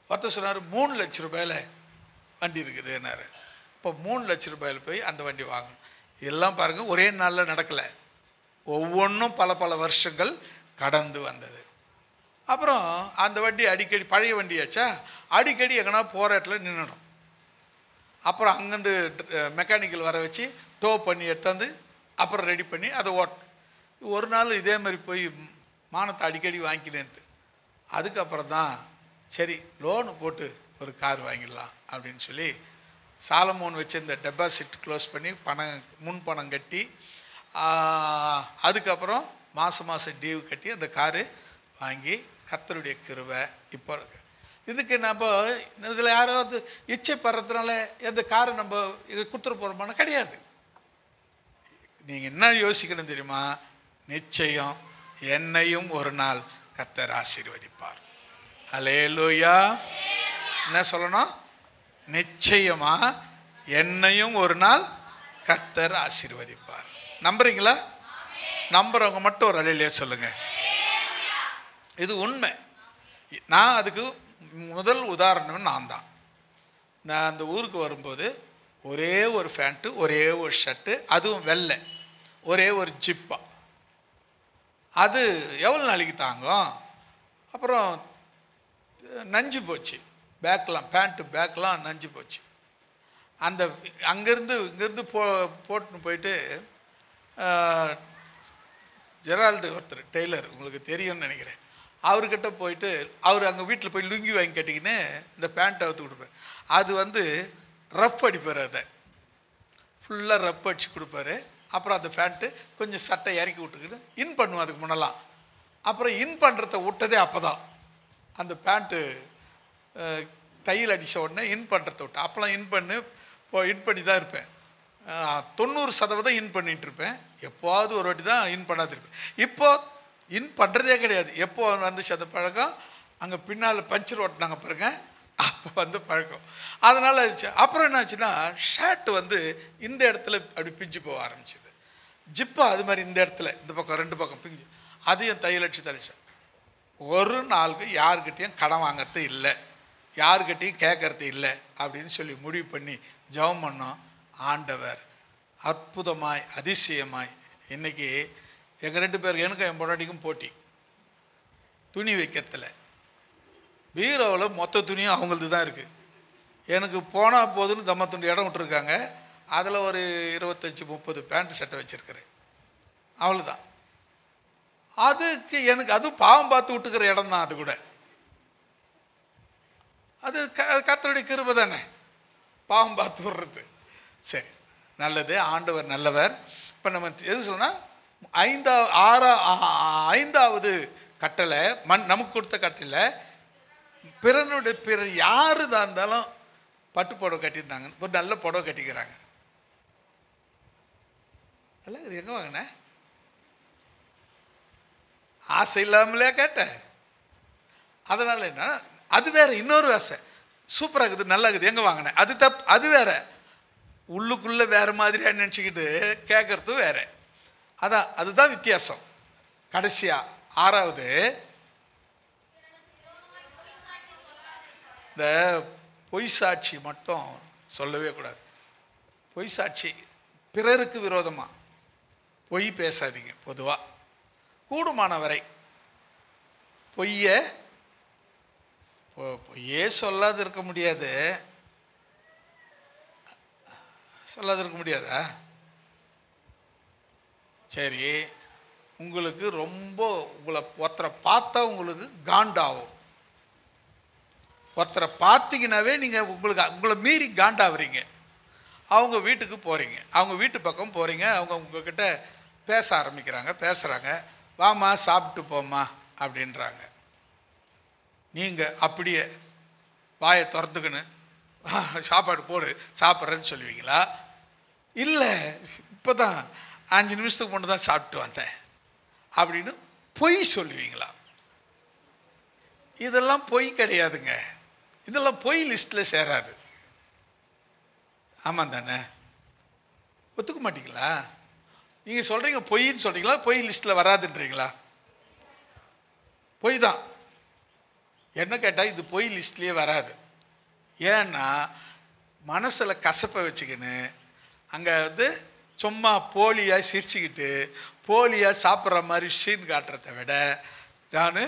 ஒருத்தர் சொன்னார் 3 லட்ச ரூபாயில் வண்டி இருக்குதுன்னாரு. இப்போ 3 லட்ச ரூபாயில் போய் அந்த வண்டி வாங்கணும். இதெல்லாம் பாருங்கள், ஒரே நாளில் நடக்கலை. ஒவ்வொன்றும் பல பல வருஷங்கள் கடந்து வந்தது. அப்புறம் அந்த வண்டி அடிக்கடி, பழைய வண்டியாச்சா, அடிக்கடி எங்கன்னா போகிற இடத்துல நின்றுடும். அப்புறம் அங்கேருந்து மெக்கானிக்கல் வர வச்சு டோ பண்ணி எடுத்தாந்து அப்புறம் ரெடி பண்ணி அதை ஒரு நாள் இதே மாதிரி போய் மானத்தை அடிக்கடி வாங்கிக்கினேன்ட்டு. அதுக்கப்புறம் தான் சரி லோனு போட்டு ஒரு கார் வாங்கிடலாம் அப்படின்னு சொல்லி சாலமோன் வச்சு இந்த டெபாசிட் க்ளோஸ் பண்ணி முன் பணம் கட்டி அதுக்கப்புறம் மாதம் டியூ கட்டி அந்த காரு வாங்கி கர்த்தருடைய கிருபை இப்போ இருக்கு. இதுக்கு நம்ம இதில் யாராவது இச்சைப்படுறதுனால எந்த காரை நம்ம இது குத்துற போகிறோமான கிடையாது. நீங்கள் என்ன யோசிக்கணும் தெரியுமா? நிச்சயம் என்னையும் ஒரு நாள் கர்த்தர் ஆசீர்வதிப்பார். அல்லேலூயா. என்ன சொல்லணும்? நிச்சயமா என்னையும் ஒரு நாள் கர்த்தர் ஆசீர்வதிப்பார். நம்புறீங்களா? நம்புறவங்க மட்டும் ஒரு அல்லேலூயா சொல்லுங்க. இது உண்மை. நான் அதுக்கு முதல் உதாரணம் நான் தான். நான் அந்த ஊருக்கு வரும்போது ஒரே ஒரு பேண்ட்டு, ஒரே ஒரு ஷர்ட்டு, அதுவும் வெள்ளை, ஒரே ஒரு ஜிப்பா. அது எவ்வளோ நாளைக்கு தாங்கும்? அப்புறம் நஞ்சு போச்சு, பேண்ட்டு பேக்கெலாம் நஞ்சு போச்சு. அந்த இங்கேருந்து போட்டுன்னு போயிட்டு ஜெரால்டு ஒருத்தர் டெய்லர், உங்களுக்கு தெரியும்னு நினைக்கிறேன், அவர்கிட்ட போயிட்டு அவர் அங்கே வீட்டில் போய் லுங்கி வாங்கி கட்டிக்கின்னு இந்த பேண்ட்டை அவுத்து கொடுப்பேன். அது ரஃப் அடிப்பார், அதை ஃபுல்லாக ரஃப் அடித்து கொடுப்பாரு. அப்புறம் அந்த பேண்ட்டு கொஞ்சம் சட்டை இறக்கி விட்டுக்கிட்டு இன் பண்ணுவோம். அதுக்கு முன்னெல்லாம் அப்புறம் இன் பண்ணுறத விட்டதே அப்போ தான். அந்த பேண்ட்டு தையல் அடித்த உடனே இன் பண்ணுறத விட்டேன். அப்போலாம் இன் பண்ணி தான் இருப்பேன். 90% இன் பண்ணிகிட்டு இருப்பேன். எப்போவாவது ஒரு வாட்டி தான் இன் பண்ணாதிருப்பேன். இப்போது இன் பண்ணுறதே கிடையாது. எப்போ வந்துச்சு அந்த பழக்கம்? அங்கே பின்னால் பஞ்சர் ஓட்டினாங்க பாருங்க, அப்போ பழக்கம். அதனால் அப்புறம் என்னாச்சுன்னா ஷர்ட் இந்த இடத்துல அப்படி பிஞ்சு போக ஆரம்பிச்சிது. ஜிப்பா அது மாதிரி இந்த இடத்துல இந்த பக்கம் 2 பக்கம் பிஞ்சு, அதையும் தையல் அடித்து தெளிச்சேன். ஒரு நாளுக்கு யாருக்கிட்டையும் கடன் வாங்கிறது இல்லை, யாருக்கிட்டையும் கேட்கறது இல்லை அப்படின்னு சொல்லி முடிவு பண்ணி ஜெபம் பண்ணோம். ஆண்டவர் அற்புதமாய் அதிசயமாய் இன்றைக்கி எங்கள் 2 பேருக்கு, எனக்கும் என் பொண்டாட்டிக்கும் போட்டி துணி வைக்கிறதுல. பீரோவில் மொத்த துணியும் அவங்களது தான் இருக்குது. எனக்கு போனால் போதுன்னு தம்மத்துண்டு இடம் விட்டுருக்காங்க. அதில் ஒரு 25-30 பேண்ட் சட்டை வச்சுருக்கிறேன். அவ்வளோதான். அதுக்கு எனக்கு அது பாவம் பார்த்து விட்டுக்கிற இடம் தான். அது கூட அது கர்த்தருடைய கிருபை தானே, பாவம் பார்த்து விடுறது. சரி, நல்லது, ஆண்டவர் நல்லவர். இப்போ நம்ம எது சொன்னால் ஐந்தாவது கட்டளை, நமக்கு கொடுத்த கட்டளை, பிறர் யாரு தான் இருந்தாலும் பட்டு புடவை கட்டியிருந்தாங்க, ஒரு நல்ல புடவை கட்டிக்கிறாங்க. அல்ல இது எங்கே வாங்கின? ஆசை இல்லாமலே கேட்ட. அதனால என்ன, அது வேற. இன்னொரு ஆசை சூப்பராக இருக்குது, நல்லா இருக்குது, எங்கே வாங்கினேன், அது தப்பு, அது வேற. உள்ளுக்குள்ளே வேறு மாதிரியாக நினச்சிக்கிட்டு கேட்கறது வேற. அதுதான் வித்தியாசம். கடைசியாக ஆறாவது, இந்த பொய் சாட்சி மட்டும் சொல்லவே கூடாது. பொய் சாட்சி, பிறருக்கு விரோதமாக பொய் பேசாதீங்க. பொதுவாக கூடுமான வரை பொய்யே சொல்லாது இருக்க முடியாது. சொல்லாது இருக்க முடியாதா? சரி, உங்களுக்கு ரொம்ப ஒருத்தரை பார்த்தா உங்களுக்கு காண்டாகும். ஒருத்தரை பார்த்தீங்கன்னாவே நீங்கள் உங்களை மீறி காண்டாகிறீங்க. அவங்க வீட்டுக்கு போகிறீங்க, அவங்க வீட்டு பக்கம் போகிறீங்க, அவங்க உங்ககிட்ட பேச ஆரம்பிக்கிறாங்க, பேசுகிறாங்க, வாமா சாப்பிட்டு போமா அப்படின்றாங்க. நீங்கள் அப்படியே வாயை திறந்துக்கின்னு சாப்பாடு போடு சாப்பிட்றேன்னு சொல்லுவீங்களா? இல்லை, இப்போ தான் 5 நிமிஷத்துக்கு முன்னே தான் சாப்பிட்டு வந்தேன் அப்படின்னு பொய் சொல்லுவீங்களா? இதெல்லாம் பொய் கிடையாதுங்க. இதெல்லாம் பொய் லிஸ்ட்டில் சேராது. ஆமாம் தானே? ஒத்துக்க மாட்டீங்களா? நீங்கள் சொல்கிறீங்க பொய்ன்னு சொல்கிறீங்களா, பொய் லிஸ்ட்டில் வராதுன்றீங்களா? பொய் தான். என்ன கேட்டால் இது பொய் லிஸ்ட்லேயே வராது. ஏன்னா மனசில் கசப்பை வச்சுக்கின்னு அங்கே சும்மா போலியாக சிரிச்சுக்கிட்டு போலியாக சாப்பிட்ற மாதிரி சீன் காட்டுறத விட நான்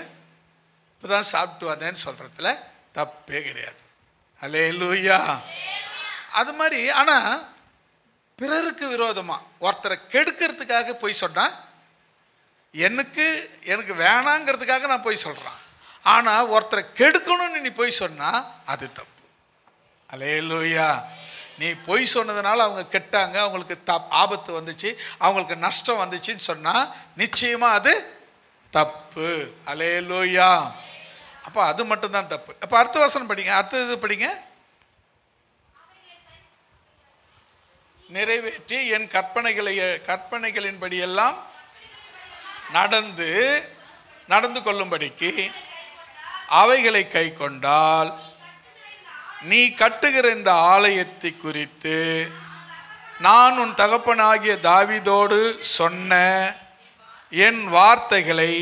இப்போ தான் சாப்பிட்டு வந்தேன்னு சொல்கிறதுல தப்பே கிடையாது. அல்லேலூயா. அது மாதிரி. ஆனால் பிறருக்கு விரோதமாக ஒருத்தரை கெடுக்கிறதுக்காக போய் சொன்னால், எனக்கு வேணாங்கிறதுக்காக நான் போய் சொல்கிறேன். ஆனால் ஒருத்தரை கெடுக்கணும்னு நீ போய் சொன்னால் அது தப்பு. அல்லேலூயா. நீ பொய் சொன்னதுனால அவங்க கெட்டாங்க, அவங்களுக்கு ஆபத்து வந்துச்சு, அவங்களுக்கு நஷ்டம் வந்துச்சுன்னு சொன்னால் நிச்சயமாக அது தப்பு. அல்லேலூயா. அப்போ அது மட்டும்தான் தப்பு. அப்போ அடுத்த வசனம் படிங்க, அடுத்த இது படிங்க. நிறைவேற்றி என் கற்பனைகளின்படி எல்லாம் நடந்து கொள்ளும்படிக்கு அவைகளை கை கொண்டால் நீ கட்டுகிற இந்த ஆலயத்தை குறித்து நான் உன் தகப்பனாகிய தாவீதோடு சொன்ன என் வார்த்தைகளை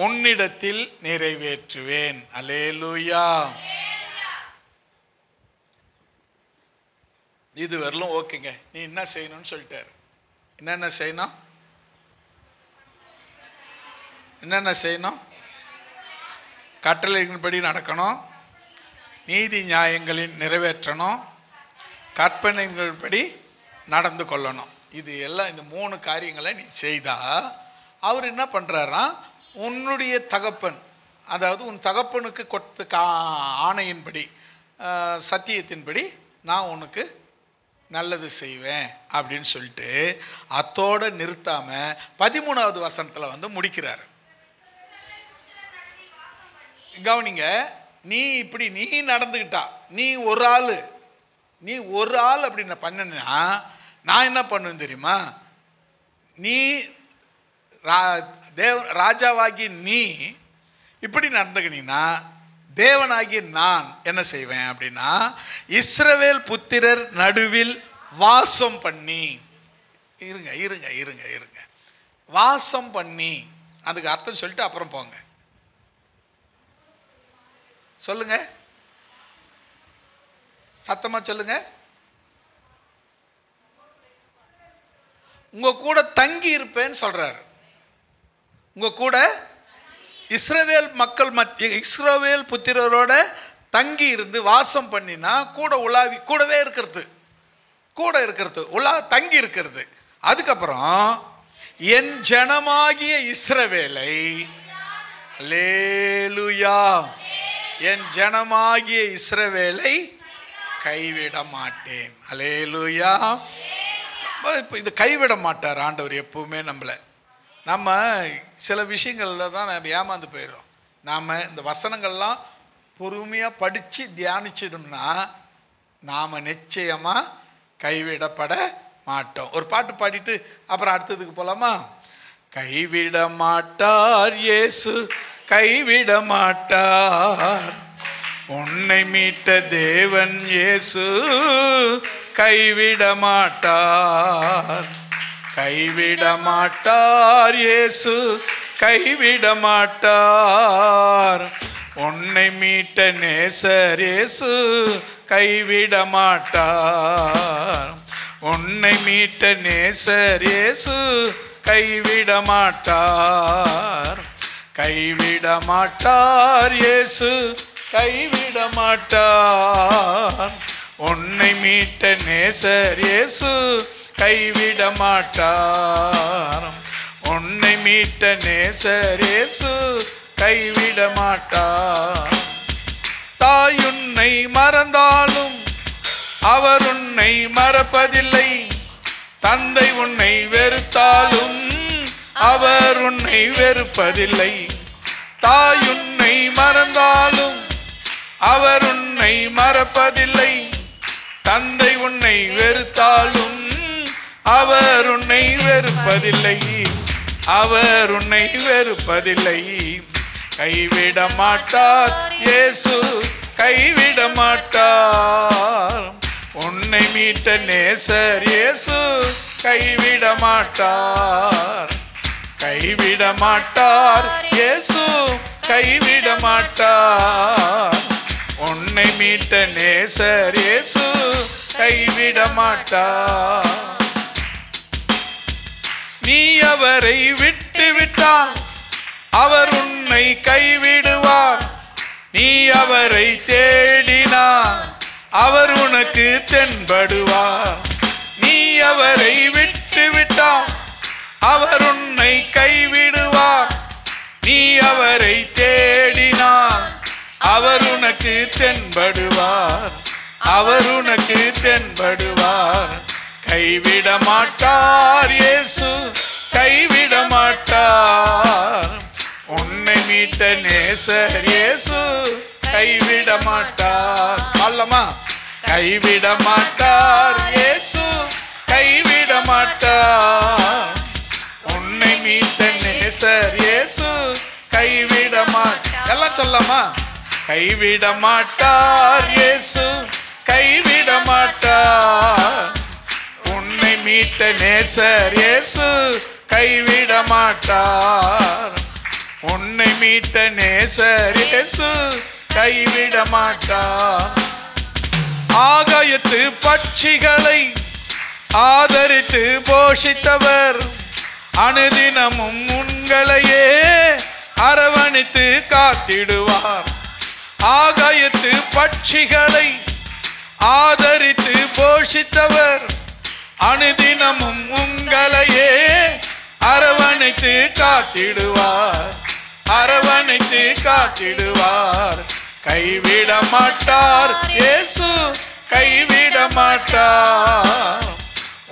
உன்னிடத்தில் நிறைவேற்றுவேன். அல்லேலூயா. இது வரலும் ஓகேங்க, நீ என்ன செய்யணும்னு சொல்லிட்டாரு. என்னென்ன செய்யணும்? கட்டளைகளின்படி நடக்கணும், நீதி நியாயங்களின் நிறைவேற்றணும், கற்பனைகளின்படி நடந்து கொள்ளணும். இது எல்லாம், இந்த 3 காரியங்களை நீ செய்தா அவர் என்ன பண்ணுறாரா, உன்னுடைய தகப்பன், அதாவது உன் தகப்பனுக்கு கொடுத்த ஆணையின்படி சத்தியத்தின்படி நான் உனக்கு நல்லது செய்வேன் அப்படின்னு சொல்லிட்டு அத்தோடு நிறுத்தாமல் 13வது வசனத்தில் முடிக்கிறார். கவனிங்க, நீ இப்படி நீ நடந்துக்கிட்டா, நீ ஒரு ஆள் அப்படி நான் பண்ணனா நான் என்ன பண்ணுவேன் தெரியுமா? நீ ராஜாவாகி நீ இப்படி நடந்துக்கினீங்கன்னா தேவனாகிய நான் என்ன செய்வேன் அப்படின்னா, இஸ்ரவேல் புத்திரர் நடுவில் வாசம் பண்ணி, இருங்க வாசம் பண்ணி, அதுக்கு அர்த்தம் சொல்லிட்டு அப்புறம் போங்க. சொல்லுங்க, சத்தமா சொல்லுங்க. உங்க கூட தங்கி இருப்பேன்னு சொல்றாரு. உங்க கூட இஸ்ரவேல் மக்கள் இஸ்ரவேல் புத்திரரோட தங்கி இருந்து வாசம் பண்ணினா கூட உலாவி கூடவே இருக்கிறது, தங்கி இருக்கிறது. அதுக்கப்புறம் என் ஜனமாகிய இஸ்ரவேலை, அல்லேலூயா, என் ஜனமாகிய இஸ்ரவேலை கைவிட மாட்டேன். அல்லேலூயா. இப்போ இது கைவிட மாட்டார் ஆண்டவர் எப்பவுமே நம்மளை. நம்ம சில விஷயங்களில் தான் நம்ம ஏமாந்து போயிடுறோம். நாம் இந்த வசனங்கள்லாம் பொறுமையாக படித்து தியானிச்சிட்டோம்னா நாம் நிச்சயமாக கைவிடப்பட மாட்டோம். ஒரு பாட்டு பாடிட்டு அப்புறம் அடுத்ததுக்கு போகலாமா? கைவிட மாட்டார் இயேசு, கைவிட மாட்டார். உன்னை மீட்ட தேவன் இயேசு கைவிட மாட்டார். கைவிட மாட்டார் இயேசு, கைவிட மாட்டார். உன்னை மீட்ட நேசர் இயேசு கைவிட மாட்டார். உன்னை மீட்ட நேசர் இயேசு கைவிட மாட்டார். கைவிட மாட்டார் இயேசு, கைவிட மாட்டார். உன்னை மீட்ட நேசர் இயேசு கைவிட மாட்டார். உன்னை மீட்ட நேசர் இயேசு கைவிட மாட்டார். தாய் உன்னை மறந்தாலும் அவர் உன்னை மறப்பதில்லை. தந்தை உன்னை வெறுத்தாலும் அவர் உன்னை வெறுப்பதில்லை. தாய் உன்னை மறந்தாலும் அவர் உன்னை மறப்பதில்லை. தந்தை உன்னை வெறுத்தாலும் அவர் உன்னை வெறுப்பதில்லை. அவர் உன்னை வெறுப்பதில்லை. கைவிட மாட்டார் இயேசு, கைவிட மாட்டார். உன்னை மீட்ட நேசர் இயேசு கைவிட மாட்டார். கைவிட மாட்டார் இயேசு, கைவிட மாட்டார். உன்னை மீட்ட நேசர் இயேசு கைவிட மாட்டார். நீ அவரை விட்டு விட்டால் அவர் உன்னை கைவிடுவார். நீ அவரை தேடினார் அவர் உனக்கு தென்படுவார். நீ அவரை விட்டு விட்டால் அவர் உன்னை கைவிடுவார். நீ அவரை தேடினார் அவர் உனக்கு தென்படுவார். அவர் உனக்கு தென்படுவார். கைவிட மாட்டார் இயேசு, கைவிட மாட்டார். உன்னை மீட்ட நேசர் இயேசு கைவிட மாட்டார். அல்லமா? கைவிட மாட்டார் இயேசு, கைவிட மாட்டார். உன்னை மீட்ட நேசர் இயேசு கைவிட மாட்டார். எல்லாம் சொல்லலாமா? கைவிட மாட்டார் இயேசு, கைவிட மாட்டார். உன்னை மீட்ட நேசர் இயேசு கைவிட மாட்டார். உன்னை மீட்ட நேசர் இயேசு கைவிட மாட்டார். ஆகாயத்து பட்சிகளை ஆதரித்து போஷித்தவர் அனுதினமும் உங்களையே அரவணைத்து காத்திடுவார். ஆகாயத்து பட்சிகளை ஆதரித்து போஷித்தவர் அனுதினமும் உங்களையே அரவணைத்து காத்திடுவார். அரவணைத்து காத்திடுவார். கைவிட மாட்டார் இயேசு, கைவிட மாட்டார்.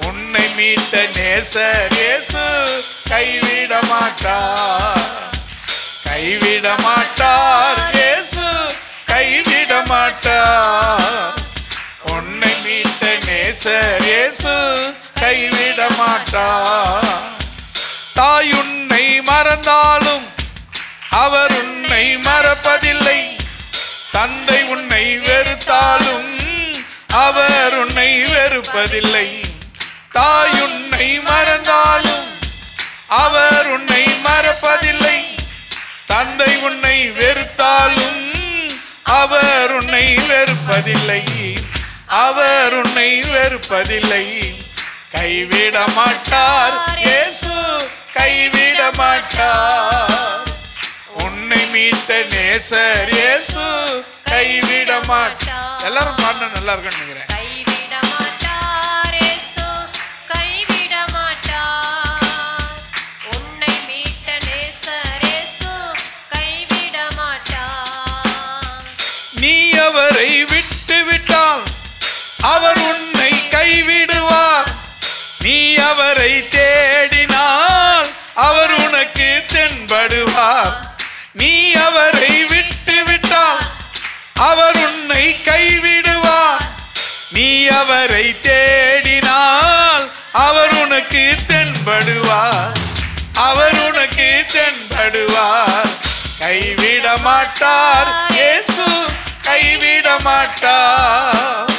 உன்னை மீட்ட நேசர் இயேசு கைவிட மாட்டார். கைவிட மாட்டார் இயேசு, கைவிட மாட்டார். உன்னை மீட்ட நேசர் இயேசு கைவிட மாட்டார். தாய் உன்னை மறந்தாலும் அவர் உன்னை மறப்பதில்லை. தந்தை உன்னை வெறுத்தாலும் அவர் உன்னை வெறுப்பதில்லை. தாய் உன்னை மறந்தாலும் அவர் உன்னை மறப்பதில்லை. தந்தை உன்னை வெறுத்தாலும் அவர் உன்னை வெறுப்பதில்லை. அவர் உன்னை வெறுப்பதில்லை. கைவிட மாட்டார் இயேசு, கைவிட மாட்டார். உன்னை மீட்ட நேசர் இயேசு கைவிட மாட்டார். எல்லாரும் பாடணும், நல்லா இருக்குன்னு நினைக்கிறேன். கைவிட மாட்டார் இயேசு, கைவிட மாட்டார். உன்னை மீட்ட நேசர் இயேசு கைவிட மாட்டார். நீ அவரை விட்டு விட்டால் அவர் உன்னை கைவிடுவார். நீ அவரை தேடினால் அவர் உனக்கு தென்படுவார். நீ அவரை விட்டு விட்டால் அவர் உன்னை கைவிடுவார். நீ அவரை தேடினால் அவர் உனக்கு தென்படுவார். அவர் உனக்கு தென்படுவார். கைவிட மாட்டார் இயேசு, கைவிட மாட்டார்.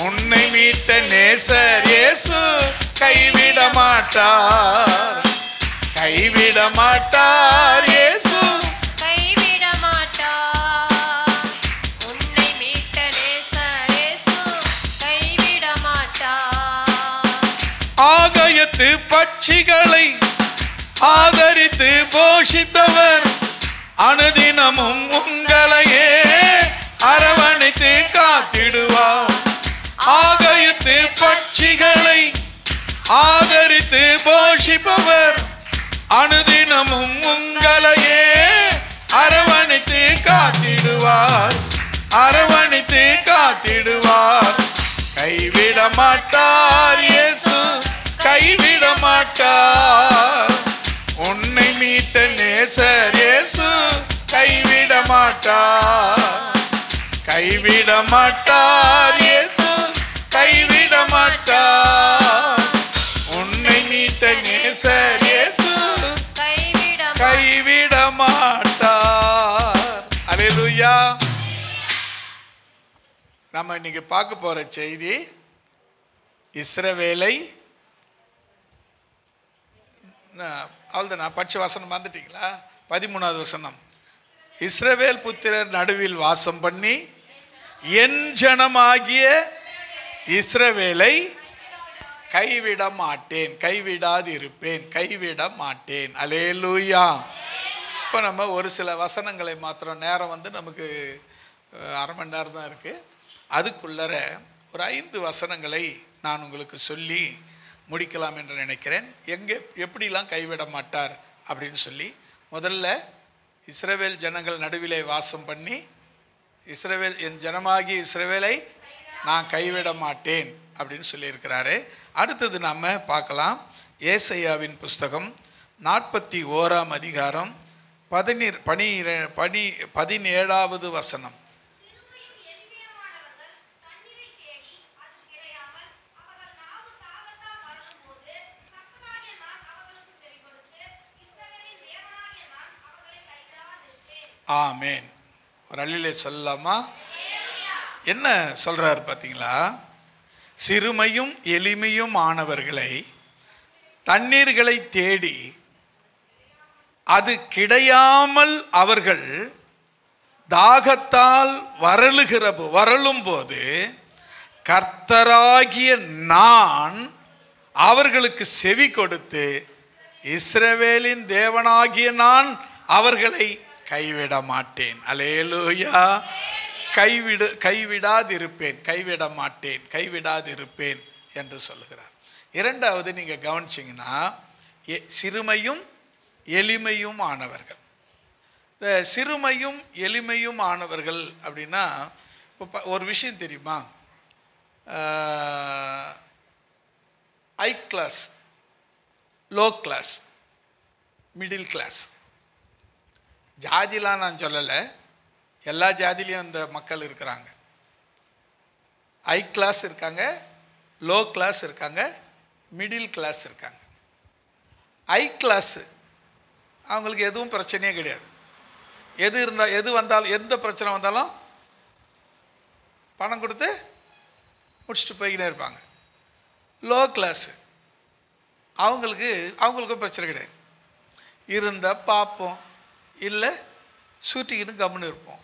உன்னை மீட்ட நேசர் இயேசு கைவிட மாட்டார். கைவிட மாட்டார் இயேசு, கைவிட மாட்டார். உன்னை மீட்ட நேசர் இயேசு கைவிட மாட்டார். ஆகாயத்து பட்சிகளை ஆதரித்து போஷித்தவர் அனுதினமும் உங்களையே அரவணைத்து காத்திடுவார். ஆகாயத்து பட்சிகளை ஆதரித்து போஷிப்பவர் அனுதினமும் உங்களையே அரவணைத்து காத்திடுவார். அரவணைத்து காத்திடுவார். கைவிட மாட்டார் இயேசு, கைவிட மாட்டார். உன்னை மீட்ட நேசர் இயேசு கைவிட மாட்டார். கைவிட மாட்டார் இயேசு, கைவிட மாட்டார். உன்னை மீட்ட நேசர் இயேசு கைவிட மாட்டார். அல்லேலூயா. நம்ம இன்னைக்கு பார்க்க போற செய்தி இஸ்ரவேலை, அவ்வளோதான். நான் படிச்ச வசனம் வந்துட்டீங்களா? 13வது வசனம். இஸ்ரவேல் புத்திரர் நடுவில் வாசம் பண்ணி என் ஜனமாகிய இஸ்ரவேலை கைவிட மாட்டேன், கைவிடாது இருப்பேன், கைவிட மாட்டேன். அல்லேலூயா. இப்போ நம்ம ஒரு சில வசனங்களை மாத்திரம், நேரம் வந்து நமக்கு அரை மணி நேரம் தான் இருக்குது. அதுக்குள்ளர ஒரு 5 வசனங்களை நான் உங்களுக்கு சொல்லி முடிக்கலாம் என்று நினைக்கிறேன். எப்படிலாம் கைவிட மாட்டார் அப்படின்னு சொல்லி. முதல்ல இஸ்ரவேல் ஜனங்கள் நடுவிலே வாசம் பண்ணி, இஸ்ரவேல் என் ஜனமாகி இஸ்ரவேலை நான் கைவிட மாட்டேன் அப்படின்னு சொல்லியிருக்கிறாரு. அடுத்தது நாம் பார்க்கலாம் ஏசாயாவின் புஸ்தகம் 41ஆம் அதிகாரம் 17வது வசனம். ஆமேன். ஒரு அல்லேலூயா சொல்லலாமா? என்ன சொல்றாரு பார்த்தீங்களா? சிறுமையும் எளிமையும் ஆனவர்களை தண்ணீர்களை தேடி அது கிடையாமல் அவர்கள் தாகத்தால் வரலும் போது கர்த்தராகிய நான் அவர்களுக்கு செவி கொடுத்து இஸ்ரவேலின் தேவனாகிய நான் அவர்களை கைவிட மாட்டேன். அல்லேலூயா. கைவிடாதிருப்பேன், கைவிட மாட்டேன், கைவிடாதிருப்பேன் என்று சொல்லுகிறார். இரண்டாவது நீங்கள் கவனிச்சிங்கன்னா, சிறுமையும் எளிமையும் ஆனவர்கள். இந்த சிறுமையும் எளிமையும் ஆனவர்கள் அப்படின்னா, இப்போ ஒரு விஷயம் தெரியுமா? High class, low class, middle class. ஜாதிலாம் நான் சொல்லலை, எல்லா ஜாதிலையும் அந்த மக்கள் இருக்கிறாங்க. ஹை கிளாஸ் இருக்காங்க, லோ கிளாஸ் இருக்காங்க, மிடில் கிளாஸ் இருக்காங்க. ஹை கிளாஸு அவங்களுக்கு எதுவும் பிரச்சனையே கிடையாது. எது வந்தாலும், எந்த பிரச்சனை வந்தாலும் பணம் கொடுத்து முடிச்சுட்டு போய்கிட்டே இருப்பாங்க. லோ கிளாஸு அவங்களுக்கும் பிரச்சனை கிடையாது. இருந்தால் பார்ப்போம், இல்லை சூட்டிக்கின்னு கம்முன்னு இருப்போம்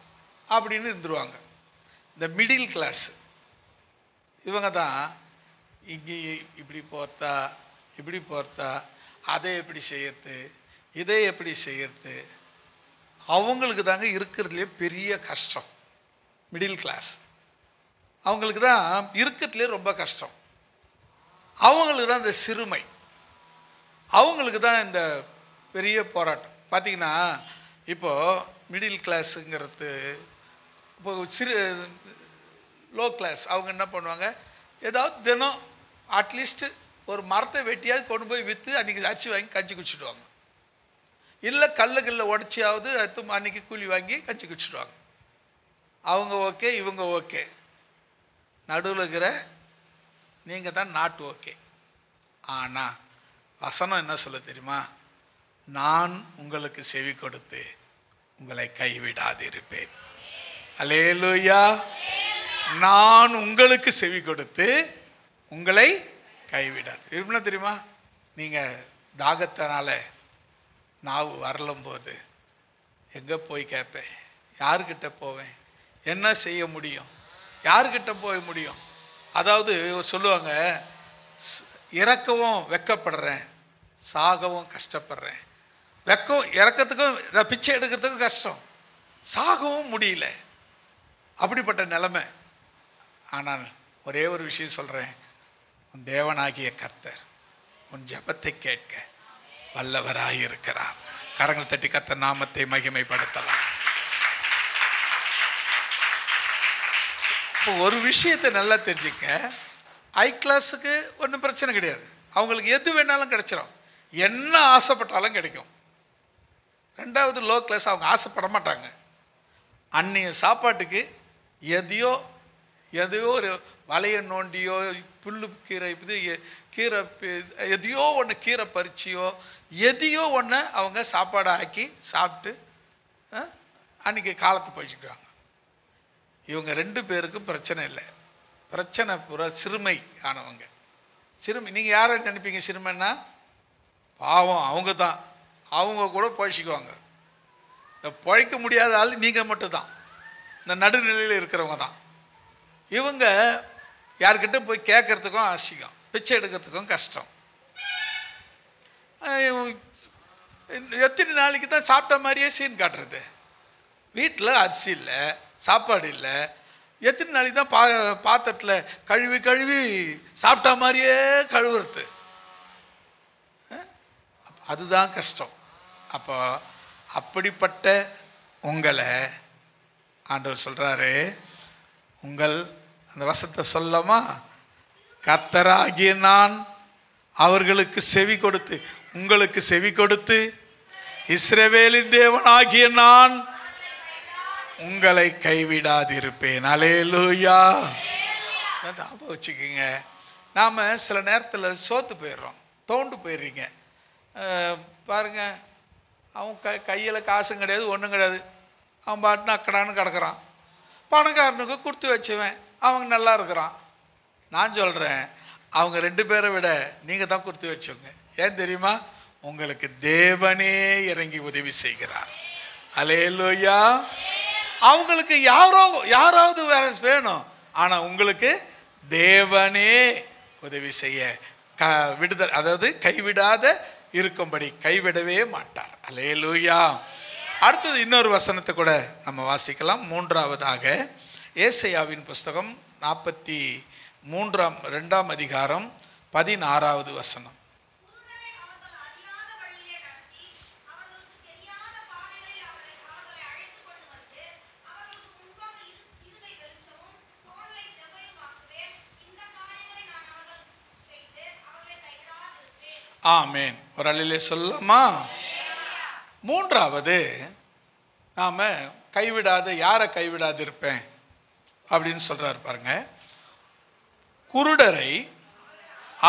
அப்படின்னு இருந்துருவாங்க. இந்த மிடில் கிளாஸ் இவங்க தான் இங்கே இப்படி போர்த்தா அதை எப்படி செய்யறது, இதை எப்படி செய்யறது, அவங்களுக்கு தாங்க இருக்கிறதுலே பெரிய கஷ்டம். மிடில் கிளாஸ் அவங்களுக்கு தான் இருக்கிறதுலே ரொம்ப கஷ்டம். அவங்களுக்கு தான் இந்த சிறுமை, அவங்களுக்கு தான் இந்த பெரிய போராட்டம். பார்த்திங்கன்னா இப்போது மிடில் கிளாஸுங்கிறது இப்போ லோ கிளாஸ் அவங்க என்ன பண்ணுவாங்க, ஏதாவது தினம் அட்லீஸ்ட்டு ஒரு மரத்தை வெட்டியாவது கொண்டு போய் விற்று அன்றைக்கி அரிசி வாங்கி கஞ்சி குடிச்சிடுவாங்க. இல்லை கல்லுகளில் உடச்சியாவது அன்றைக்கி கூலி வாங்கி கஞ்சி குடிச்சிடுவாங்க. அவங்க ஓகே, இவங்க ஓகே. நடுவில் இருக்கிற நீங்கள் தான் நாட்டு ஓகே. ஆனால் வசனம் என்ன சொல்ல தெரியுமா? நான் உங்களுக்கு செவி கொடுத்து உங்களை கைவிடாதிருப்பேன். அல்லேலூயா. நான் உங்களுக்கு செவி கொடுத்து உங்களை கைவிடாது. என்ன தெரியுமா? நீங்கள் தாகத்தினால நாவு வரலும் போது எங்கே போய் கேட்பேன்? யாருக்கிட்ட போவேன்? என்ன செய்ய முடியும்? யாருக்கிட்ட போய் முடியும்? அதாவது சொல்லுவாங்க, இறக்கவும் வெக்கப்படுறேன், சாகவும் கஷ்டப்படுறேன். இறக்கத்துக்கும் பிச்சை எடுக்கிறதுக்கும் கஷ்டம், சாகவும் முடியல, அப்படிப்பட்ட நிலைமை. ஆனால் ஒரே ஒரு விஷயம் சொல்கிறேன், உன் தேவனாகிய கர்த்தர் உன் ஜெபத்தை கேட்க வல்லவராயிருக்கிறார். கரங்கள் தட்டி கர்த்தர் நாமத்தை மகிமைப்படுத்தலாம். இப்போ ஒரு விஷயத்தை நல்லா தெரிஞ்சுக்க, ஹை கிளாஸுக்கு ஒன்றும் பிரச்சனை கிடையாது. அவங்களுக்கு எது வேணாலும் கிடைச்சிடும், என்ன ஆசைப்பட்டாலும் கிடைக்கும். ரெண்டாவது லோ கிளாஸ் அவங்க ஆசைப்பட மாட்டாங்க. அன்னைய சாப்பாட்டுக்கு எதையோ ஒரு வலையை நோண்டியோ புல்லு கீரை இது கீரை எதையோ ஒன்று கீரை பறிச்சியோ எதையோ ஒன்று அவங்க சாப்பாடை ஆக்கி சாப்பிட்டு அன்றைக்கி காலத்தை போய்ச்சிக்கிடுவாங்க. இவங்க 2 பேருக்கும் பிரச்சனை இல்லை. பிரச்சனை பூரா சிறுமை ஆனவங்க. சிறுமை. நீங்கள் யாரை நினைப்பீங்க சிறுமைன்னா? பாவம் அவங்க தான். அவங்க கூட பழச்சிக்குவாங்க. இந்த பழைக்க முடியாத ஆள் நீங்கள் மட்டும்தான், இந்த நடுநிலையில் இருக்கிறவங்க தான். இவங்க யார்கிட்ட போய் கேட்கறதுக்கும் ஆசிக்கும், பிச்சை எடுக்கிறதுக்கும் கஷ்டம். எத்தனை நாளைக்கு தான் சாப்பிட்ட மாதிரியே சீன் காட்டுறது? வீட்டில் அரிசி இல்லை, சாப்பாடு இல்லை, எத்தனை நாளைக்கு தான் பாத்திரத்தில் கழுவி சாப்பிட்ட மாதிரியே கழுவுறது? அதுதான் கஷ்டம். அப்போ அப்படிப்பட்ட உங்களை ஆண்டவர் சொல்கிறாரு, உங்கள் அந்த வசனத்தை சொல்லமா, கர்த்தராகிய நான் அவர்களுக்கு செவி கொடுத்து உங்களுக்கு செவி கொடுத்து இஸ்ரவேலின் தேவனாகிய நான் உங்களை கைவிடாதிருப்பேன். அல்லேலூயா. ஞாபகம் வச்சுக்கோங்க. நாம் சில நேரத்தில் சோத்து போயிடுறோம், தோண்டு போயிடுறீங்க. பாருங்கள், அவன் கையில் காசும் கிடையாது, ஒன்றும் கிடையாது, அவன் பாட்டுன்னு அக்கடான்னு கிடக்கிறான். பணக்காரனுக்கு கொடுத்து வச்சுவேன், அவங்க நல்லா இருக்கிறான். நான் சொல்கிறேன், அவங்க 2 பேரை விட நீங்கள் தான் கொடுத்து வச்சவங்க. ஏன் தெரியுமா? உங்களுக்கு தேவனே இறங்கி உதவி செய்கிறார். அல்லேலூயா. அவங்களுக்கு யாராவது வேற வேணும், ஆனால் உங்களுக்கு தேவனே உதவி செய்ய விடுதல், அதாவது கைவிடாத இருக்கும்படி கைவிடவே மாட்டார். அல்லேலூயா. அடுத்தது இன்னொரு வசனத்தை கூட நம்ம வாசிக்கலாம். 3ஆவதாக ஏசாயாவின் புஸ்தகம் 43 அதிகாரம் 16வது வசனம். ஆமேன். ஒரு அல்லேலூயா சொல்லலாமா? 3வது, நாம் கைவிடாத, யாரை கைவிடாது இருப்பேன் அப்படின்னு சொல்கிறார் பாருங்க. குருடரை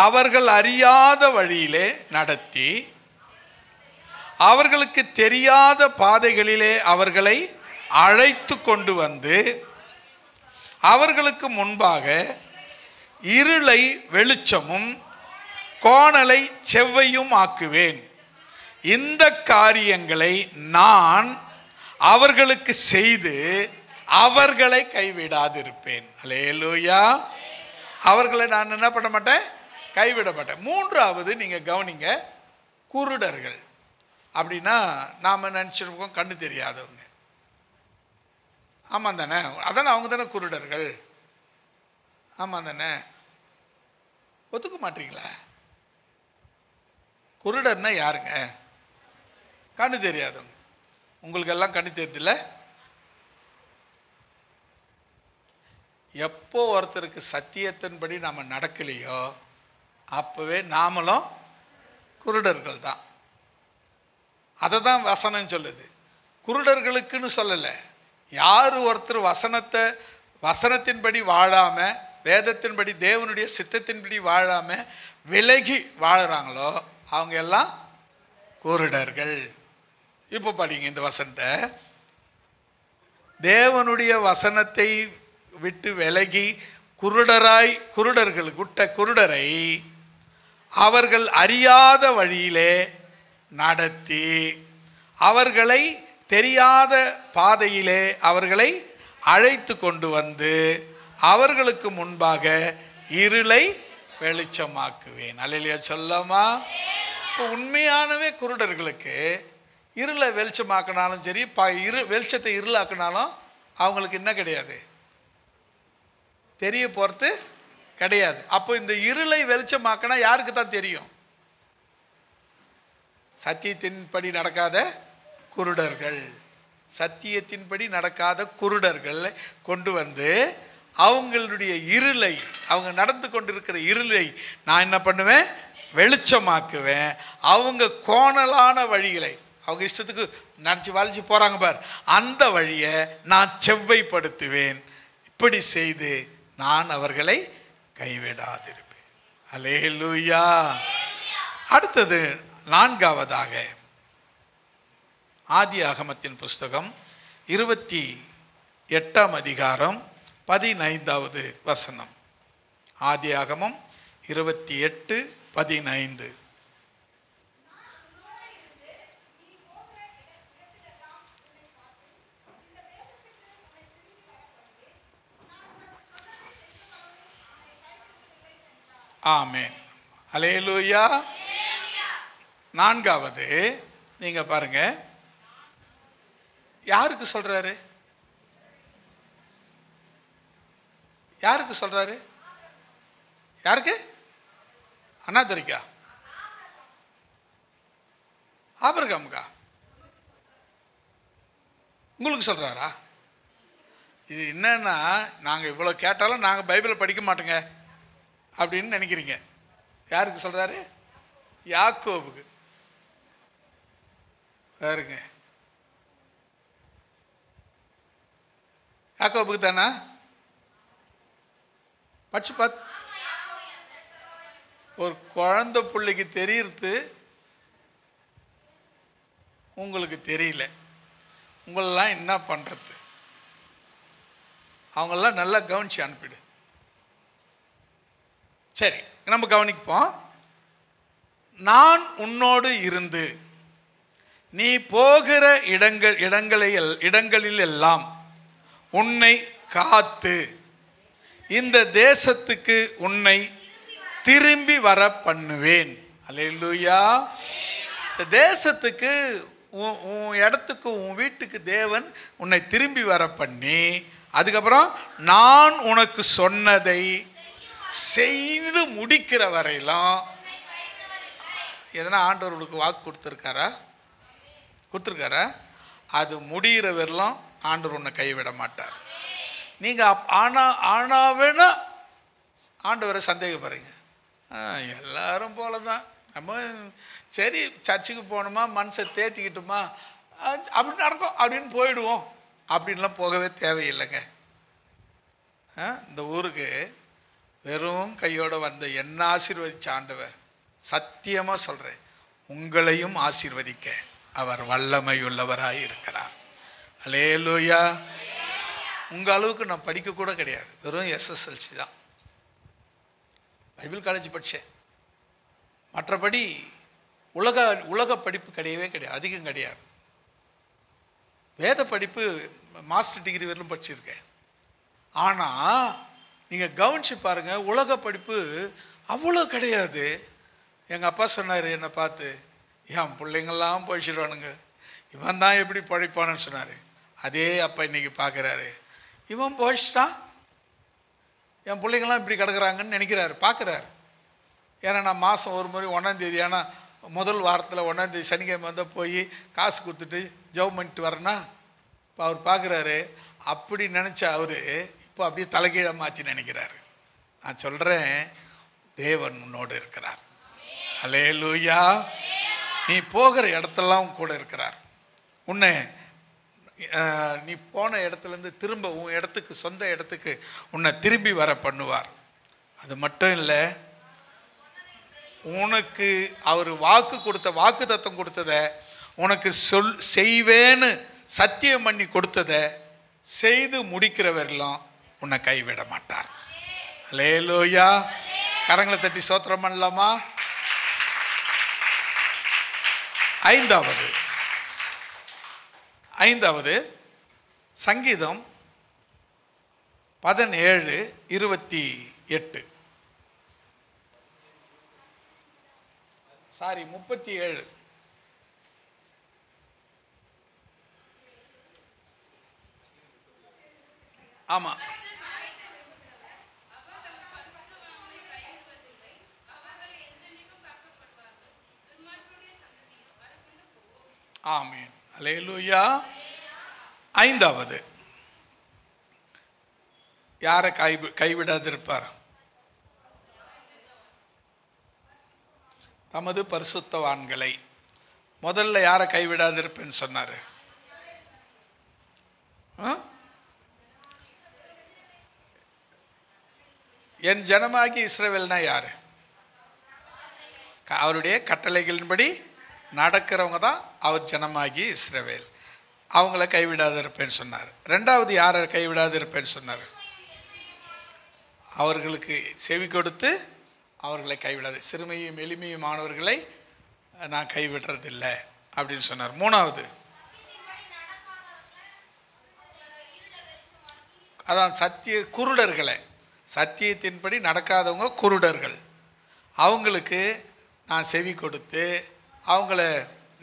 அவர்கள் அறியாத வழியிலே நடத்தி அவர்களுக்கு தெரியாத பாதைகளிலே அவர்களை அழைத்து கொண்டு வந்து அவர்களுக்கு முன்பாக இருளை வெளிச்சமும் கோணலை செவ்வையும் ஆக்குவேன். இந்த காரியங்களை நான் அவர்களுக்கு செய்து அவர்களை கைவிடாதிருப்பேன். அல்லேலூயா. அவர்களை நான் என்ன பண்ண மாட்டேன்? கைவிட மாட்டேன். 3வது, நீங்கள் கவனிங்க, குருடர்கள் அப்படின்னா நாம் நினச்சிருக்கோம் கண்ணு தெரியாதவங்க. ஆமாம் தானே? அதானே, அவங்க தானே குருடர்கள். ஆமாம் தானே? ஒத்துக்க மாட்டீங்களா? குருடர்னா யாருங்க? கண்ணு தெரியாதவங்க. உங்களுக்கு எல்லாம் கண்ணு தெரியுதுல்ல? எப்போ ஒருத்தருக்கு சத்தியத்தின்படி நம்ம நடக்கலையோ அப்போவே நாமளும் குருடர்கள் தான். அதை தான் வசனம் சொல்லுது. குருடர்களுக்குன்னு சொல்லலை, யார் ஒருத்தர் வசனத்தின்படி வாழாமல், வேதத்தின்படி தேவனுடைய சித்தத்தின்படி வாழாமல் விலகி வாழுறாங்களோ அவங்க எல்லாம் குருடர்கள். இப்போ படிங்க இந்த வசனத்தை. தேவனுடைய வசனத்தை விட்டு விலகி குருடரை அவர்கள் அறியாத வழியிலே நடத்தி, அவர்களை தெரியாத பாதையிலே அவர்களை அழைத்து கொண்டு வந்து அவர்களுக்கு முன்பாக இருளை வெளிச்சமாக்குவேன். அல்லேலூயா சொல்லமா? இப்போ உண்மையானவே குருடர்களுக்கு இருளை வெளிச்சமாக்கினாலும் சரி, வெளிச்சத்தை இருளாக்கினாலும் அவங்களுக்கு என்ன கிடையாது, தெரிய போகிறது கிடையாது. அப்போ இந்த இருளை வெளிச்சமாக்கினா யாருக்கு தான் தெரியும்? சத்தியத்தின்படி நடக்காத குருடர்கள், சத்தியத்தின்படி நடக்காத குருடர்கள் கொண்டு வந்து அவங்களுடைய இருளை, அவங்க நடந்து கொண்டிருக்கிற இருளை நான் என்ன பண்ணுவேன், வெளிச்சமாக்குவேன். அவங்க கோணலான வழிகளை, அவங்க இஷ்டத்துக்கு நினச்சி வளைச்சி போகிறாங்க பார், அந்த வழியை நான் செவ்வைப்படுத்துவேன். இப்படி செய்து நான் அவர்களை கைவிடாதிருப்பேன். அல்லேலூயா. அடுத்தது நான்காவதாக ஆதியாகமத்தின் புஸ்தகம் 28ஆம் அதிகாரம் 15வது வசனம். ஆதியாகமம் 28:15. ஆமென். அல்லேலூயா. நான்காவது நீங்க பாருங்க, யாருக்கு சொல்றாரு? யாருக்கு சொல்றாரு? யாருக்கு? அண்ணாதுரைக்கா? ஆபிரகாமுக்கா? உங்களுக்கு சொல்றாரா? இது என்னன்னா, நாங்கள் இவ்வளோ கேட்டாலும் நாங்கள் பைபிளை படிக்க மாட்டோங்க அப்படின்னு நினைக்கிறீங்க. யாருக்கு சொல்றாரு? யாக்கோபுக்கு. பாருங்க, யாக்கோபுக்கு தானா? படிச்சு பார்த்து, ஒரு குழந்தை பிள்ளைக்கு தெரியுறது உங்களுக்கு தெரியல, உங்களெல்லாம் என்ன பண்ணுறது? அவங்களெல்லாம் நல்லா கவனிச்சு அனுப்பிடு. சரி, நம்ம கவனிப்போம். நான் உன்னோடு இருந்து நீ போகிற இடங்களில் எல்லாம் உன்னை காத்து இந்த தேசத்துக்கு உன்னை திரும்பி வர பண்ணுவேன். அல்லேலூயா. இந்த தேசத்துக்கு, உன் இடத்துக்கு, உன் வீட்டுக்கு தேவன் உன்னை திரும்பி வர பண்ணி, அதுக்கப்புறம் நான் உனக்கு சொன்னதை செய்து முடிக்கிற வரையிலும், எதனா ஆண்டவர் உனக்கு வாக்கு கொடுத்துருக்காரா? அது முடிகிற வரலாம் ஆண்டவர் உன்னை கைவிட மாட்டார். நீங்கள் ஆனாவேனா ஆண்டவரை சந்தேகப்படுறீங்க. எல்லாரும் போல தான் நம்ம, சரி சர்ச்சுக்கு போகணுமா, மனசை தேத்திக்கிட்டுமா, அப்படி நடக்கும் அப்படின்னு போயிடுவோம். அப்படின்லாம் போகவே தேவையில்லைங்க. இந்த ஊருக்கு வெறும் கையோடு வந்த என்ன ஆசீர்வதிச்ச ஆண்டவர், சத்தியமாக சொல்கிறேன், உங்களையும் ஆசீர்வதிக்க அவர் வல்லமையுள்ளவராக இருக்கிறார். அல்லேலூயா. உங்கள் அளவுக்கு நான் படிக்கக்கூட கிடையாது, வெறும் SSLC தான், பைபிள் காலேஜ் படித்தேன். மற்றபடி உலக படிப்பு கிடையவே கிடையாது, அதிகம் கிடையாது. வேத படிப்பு மாஸ்டர் டிகிரி வரலும் படிச்சிருக்கேன். ஆனால் நீங்கள் கவனித்து பாருங்கள், உலக படிப்பு அவ்வளோ கிடையாது. எங்கள் அப்பா சொன்னார் என்னை பார்த்து, என் பிள்ளைங்கள்லாம் படிச்சிடுவானுங்க, இவன் தான் எப்படி படிப்பானு சொன்னார். அதே அப்பா இன்றைக்கி பார்க்குறாரு, இவன் படிச்சிட்டான், என் பிள்ளைங்கள்லாம் இப்படி கிடக்குறாங்கன்னு நினைக்கிறாரு, பார்க்குறாரு. ஏன்னா நான் மாதம் ஒரு முறை 1ஆம் தேதி, ஆனால் முதல் வாரத்தில் 1ஆம் தேதி சனிக்கிழமை வந்தால் போய் காசு கொடுத்துட்டு ஜெபம் பண்ணிட்டு வரேன்னா இப்போ அவர் பார்க்குறாரு. அப்படி நினச்ச அவர் இப்போ அப்படியே தலைகீழ மாற்றி நினைக்கிறாரு. நான் சொல்கிறேன், தேவன் உன்னோடு இருக்கிறார். அல்லேலூயா. நீ போகிற இடத்தெல்லாம் கூட இருக்கிறார். உன்னை நீ போன இடத்துலேருந்து திரும்ப உன் இடத்துக்கு, சொந்த இடத்துக்கு உன்னை திரும்பி வர பண்ணுவார். அது மட்டும் இல்லை, உனக்கு அவர் வாக்கு தத்தம் கொடுத்ததை, உனக்கு செய்வேன்னு சத்தியம் பண்ணி கொடுத்ததை செய்து முடிக்கிறவர்களும் உன்னை கைவிட மாட்டார். அல்லேலூயா. கரங்களை தட்டி ஸ்தோத்திரம் பண்ணலாமா? ஐந்தாவது சங்கீதம் 17:28. 37. ஆமா, ஆமென். அல்லேலூயா. 5வது, யாரை கைவிடாதிருப்பார்? தமது பரிசுத்தவான்களை. முதல்ல யாரை கைவிடாதிருப்பேன்னு சொன்னாரு? என் ஜனமாகி இஸ்ரவேல்னா யாரு? அவருடைய கட்டளைகளின்படி நடக்கிறவங்க தான் அவர் ஜனமாகி இஸ்ரவேல். அவங்கள கைவிடாத இருப்பேன்னு சொன்னார். 2வது யாரை கைவிடாத இருப்பேன்னு சொன்னார்? அவர்களுக்கு செவி கொடுத்து அவர்களை கைவிடாது, சிறுமையும் எளிமையுமானவர்களை நான் கைவிடுறதில்லை அப்படின்னு சொன்னார். 3வது, அதான் குருடர்களை, சத்தியத்தின்படி நடக்காதவங்க குருடர்கள், அவங்களுக்கு நான் செவி கொடுத்து அவங்கள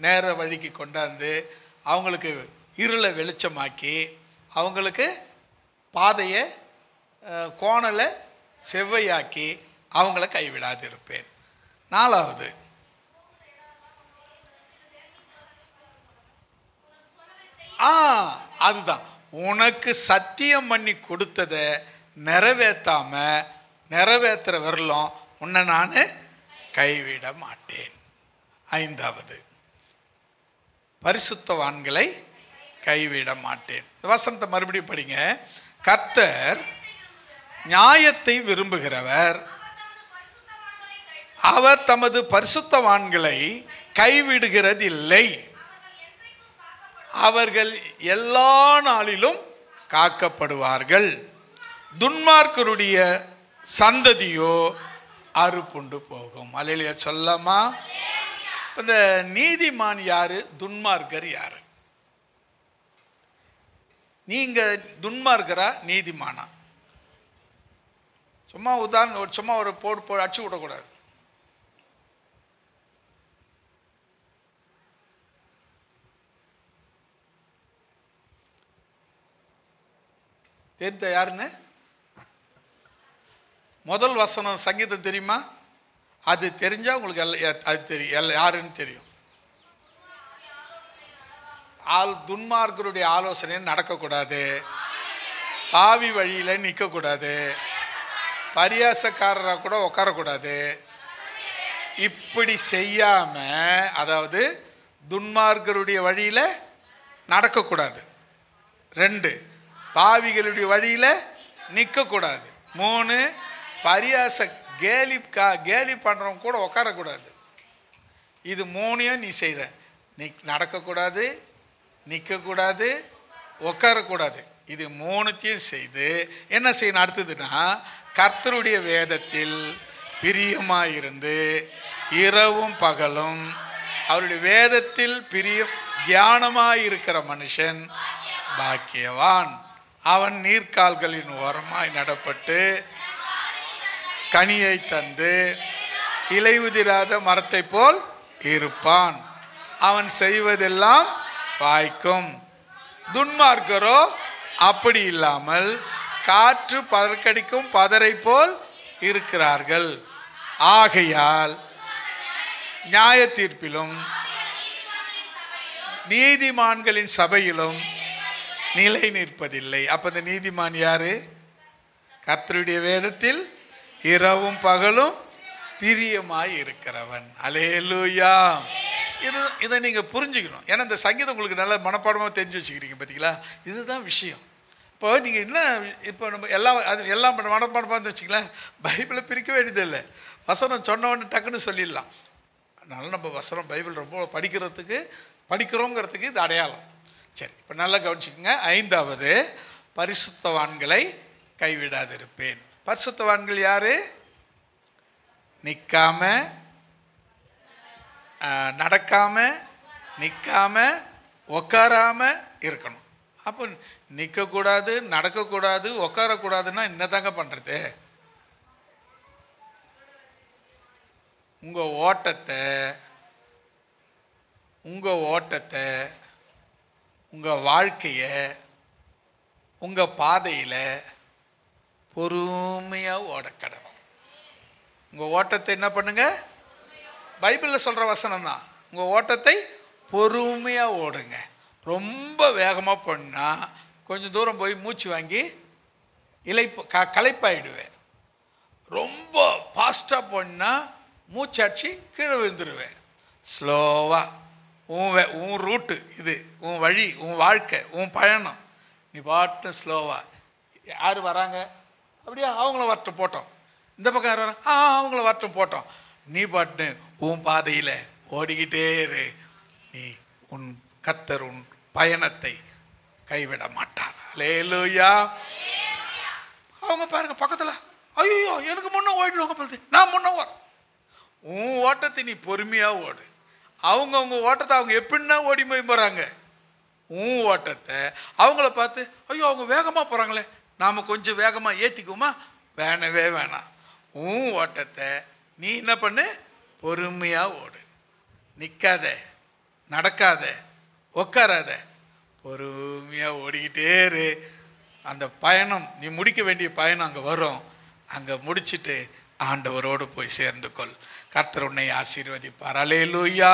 நேர வழிக்கு கொண்டாந்து அவங்களுக்கு இருளை வெளிச்சமாக்கி அவங்களுக்கு பாதையை கோணலை செவ்வையாக்கி அவங்கள கைவிடாது இருப்பேன். 4வது, அதுதான், உனக்கு சத்தியம் பண்ணி கொடுத்ததை நிறைவேற்றுற வரலும் உன்னை நான் கைவிட மாட்டேன். 5வது, பரிசுத்தவான்களை கைவிட மாட்டேன். வசனத்தை மறுபடியும் படிங்க. கர்த்தர் நியாயத்தை விரும்புகிறவர், அவர் தமது பரிசுத்தவான்களை கைவிடுகிறதில்லை, அவர்கள் எல்லா நாளிலும் காக்கப்படுவார்கள். துன்மார்க்கருடைய சந்ததியோ அறுப்புண்டு போகும். அல்லேலூயா சொல்லமா? இந்த நீதிமான் யாரு, துன்மார்க்கர் யாரு? நீங்க துன்மார்க்கரா நீதிமானா? சும்மா உதாரணம், சும்மா ஒரு போடு அடிச்சு விடக்கூடாது. தெரிந்த யாருன்னு? முதல் வசனம் சங்கீதம் தெரியுமா? அது தெரிஞ்சா உங்களுக்கு அது தெரியும், யாருன்னு தெரியும். துன்மார்க்கருடைய ஆலோசனை நடக்கக்கூடாது, பாவி வழியில நிற்கக்கூடாது, பரியாசக்காரராக கூட உட்காரக்கூடாது. இப்படி செய்யாம, அதாவது துன்மார்க்கருடைய வழியில நடக்கக்கூடாது. 2, பாவிகளுடைய வழியில நிற்கக்கூடாது. 3, கேலி பண்றவங்க கூட உட்காரக்கூடாது. இது 3யும் நீ செய்த, நீ நடக்கக்கூடாது, நிற்கக்கூடாது, உட்காரக்கூடாது. இது 3த்தையும் செய்து என்ன செய்யணும்? அடுத்ததுன்னா, கர்த்தருடைய வேதத்தில் பிரியமாயிருந்து இரவும் பகலும் அவருடைய வேதத்தில் தியானமாயிருக்கிற மனுஷன் பாக்கியவான். அவன் நீர்க்கால்களின் ஓரமாய் நடப்பட்டு கனியை தந்து இலையுதிராத மரத்தை போல் இருப்பான். அவன் செய்வதெல்லாம் வாய்க்கும். துன்மார்க்கரோ அப்படி இல்லாமல் காற்று பறக்கடிக்கும் பதரை போல் இருக்கிறார்கள். ஆகையால் நியாய தீர்ப்பிலும் நீதிமான்களின் சபையிலும் நிலை நிற்பதில்லை. அப்ப இந்த நீதிமான் யாரு? கர்த்தருடைய வேதத்தில் இரவும் பகலும் பிரியமாய் இருக்கிறவன். அல்லேலூயா. இதை நீங்கள் புரிஞ்சுக்கணும். ஏன்னா இந்த சங்கீதம் உங்களுக்கு நல்ல மனப்பாடமாக தெரிஞ்சு வச்சுக்கிறீங்க பார்த்தீங்களா? இதுதான் விஷயம். இப்போ நீங்கள் என்ன, இப்போ நம்ம எல்லாம் மனப்பாடமாக வச்சுக்கலாம். பைபிளை பிரிக்க வேண்டியதில்லை. வசனம் சொன்ன உடனே டக்குன்னு சொல்லிடலாம். அதனால் நம்ம வசனம் பைபிள் ரொம்ப படிக்கிறோங்கிறதுக்கு இது அடையாளம். சரி, இப்போ நல்லா கவனிச்சுக்கோங்க. 5வது, பரிசுத்தவான்களை கைவிடாதிருப்பேன். பரிசுத்தவான்கள் யாரு? நிற்காம, நடக்காம, நிற்காம, உட்காராம இருக்கணும். அப்போ நிற்கக்கூடாது, நடக்கக்கூடாது, உட்காரக்கூடாதுன்னா என்னதாங்க பண்ணுறது? உங்கள் ஓட்டத்தை உங்கள் வாழ்க்கையை உங்கள் பாதையில் பொறுமையாக ஓடக்கடணும். உங்கள் ஓட்டத்தை என்ன பண்ணுங்க? பைபிளில் சொல்கிற வசனம் தான். உங்கள் ஓட்டத்தை பொறுமையாக ஓடுங்க. ரொம்ப வேகமாக போனால் கொஞ்சம் தூரம் போய் மூச்சு வாங்கி களைப்பாயிடுவேன். ரொம்ப ஃபாஸ்ட்டாக போனால் மூச்சாச்சு கீழே விழுந்துருவேன். ஸ்லோவாக உன் ரூட்டு இது, உன் வழி, உன் வாழ்க்கை, உன் பயணம், நீ பாட்டு ஸ்லோவாக. யார் வராங்க அப்படியா? அவங்கள வரட்டும் போட்டோம். இந்த பக்கம் யார் வராங்க? அவங்கள வரட்டும் போட்டோம். நீ பாட்டு உன் பாதையில் ஓடிக்கிட்டே இரு. நீ உன் கர்த்தர் உன் பயணத்தை கைவிட மாட்டார். அல்லேலூயா. அவங்க பாருங்க பக்கத்தில், ஐயோ எனக்கு முன்னே ஓடிடுவாங்க போகுது, நான் முன்னே வரேன். உன் ஓட்டத்தை நீ பொறுமையாக ஓடு. அவங்க ஓட்டத்தை அவங்க எப்படின்னா ஓடி போய் போகிறாங்க. உன் ஓட்டத்தை அவங்கள பார்த்து, ஐயோ அவங்க வேகமாக போகிறாங்களே, நாம் கொஞ்சம் வேகமாக ஏற்றிக்குமா? வேணவே வேணாம். உன் ஓட்டத்தை நீ என்ன பண்ணு? பொறுமையாக ஓடு. நிற்காத, நடக்காத, உட்காராத, பொறுமையாக ஓடிக்கிட்டே இரு. அந்த பயணம், நீ முடிக்க வேண்டிய பயணம் அங்கே வரும். அங்கே முடிச்சுட்டு ஆண்டவரோடு போய் சேர்ந்து கொள். கர்த்தர் உன்னை ஆசீர்வதிப்பார். அல்லேலூயா.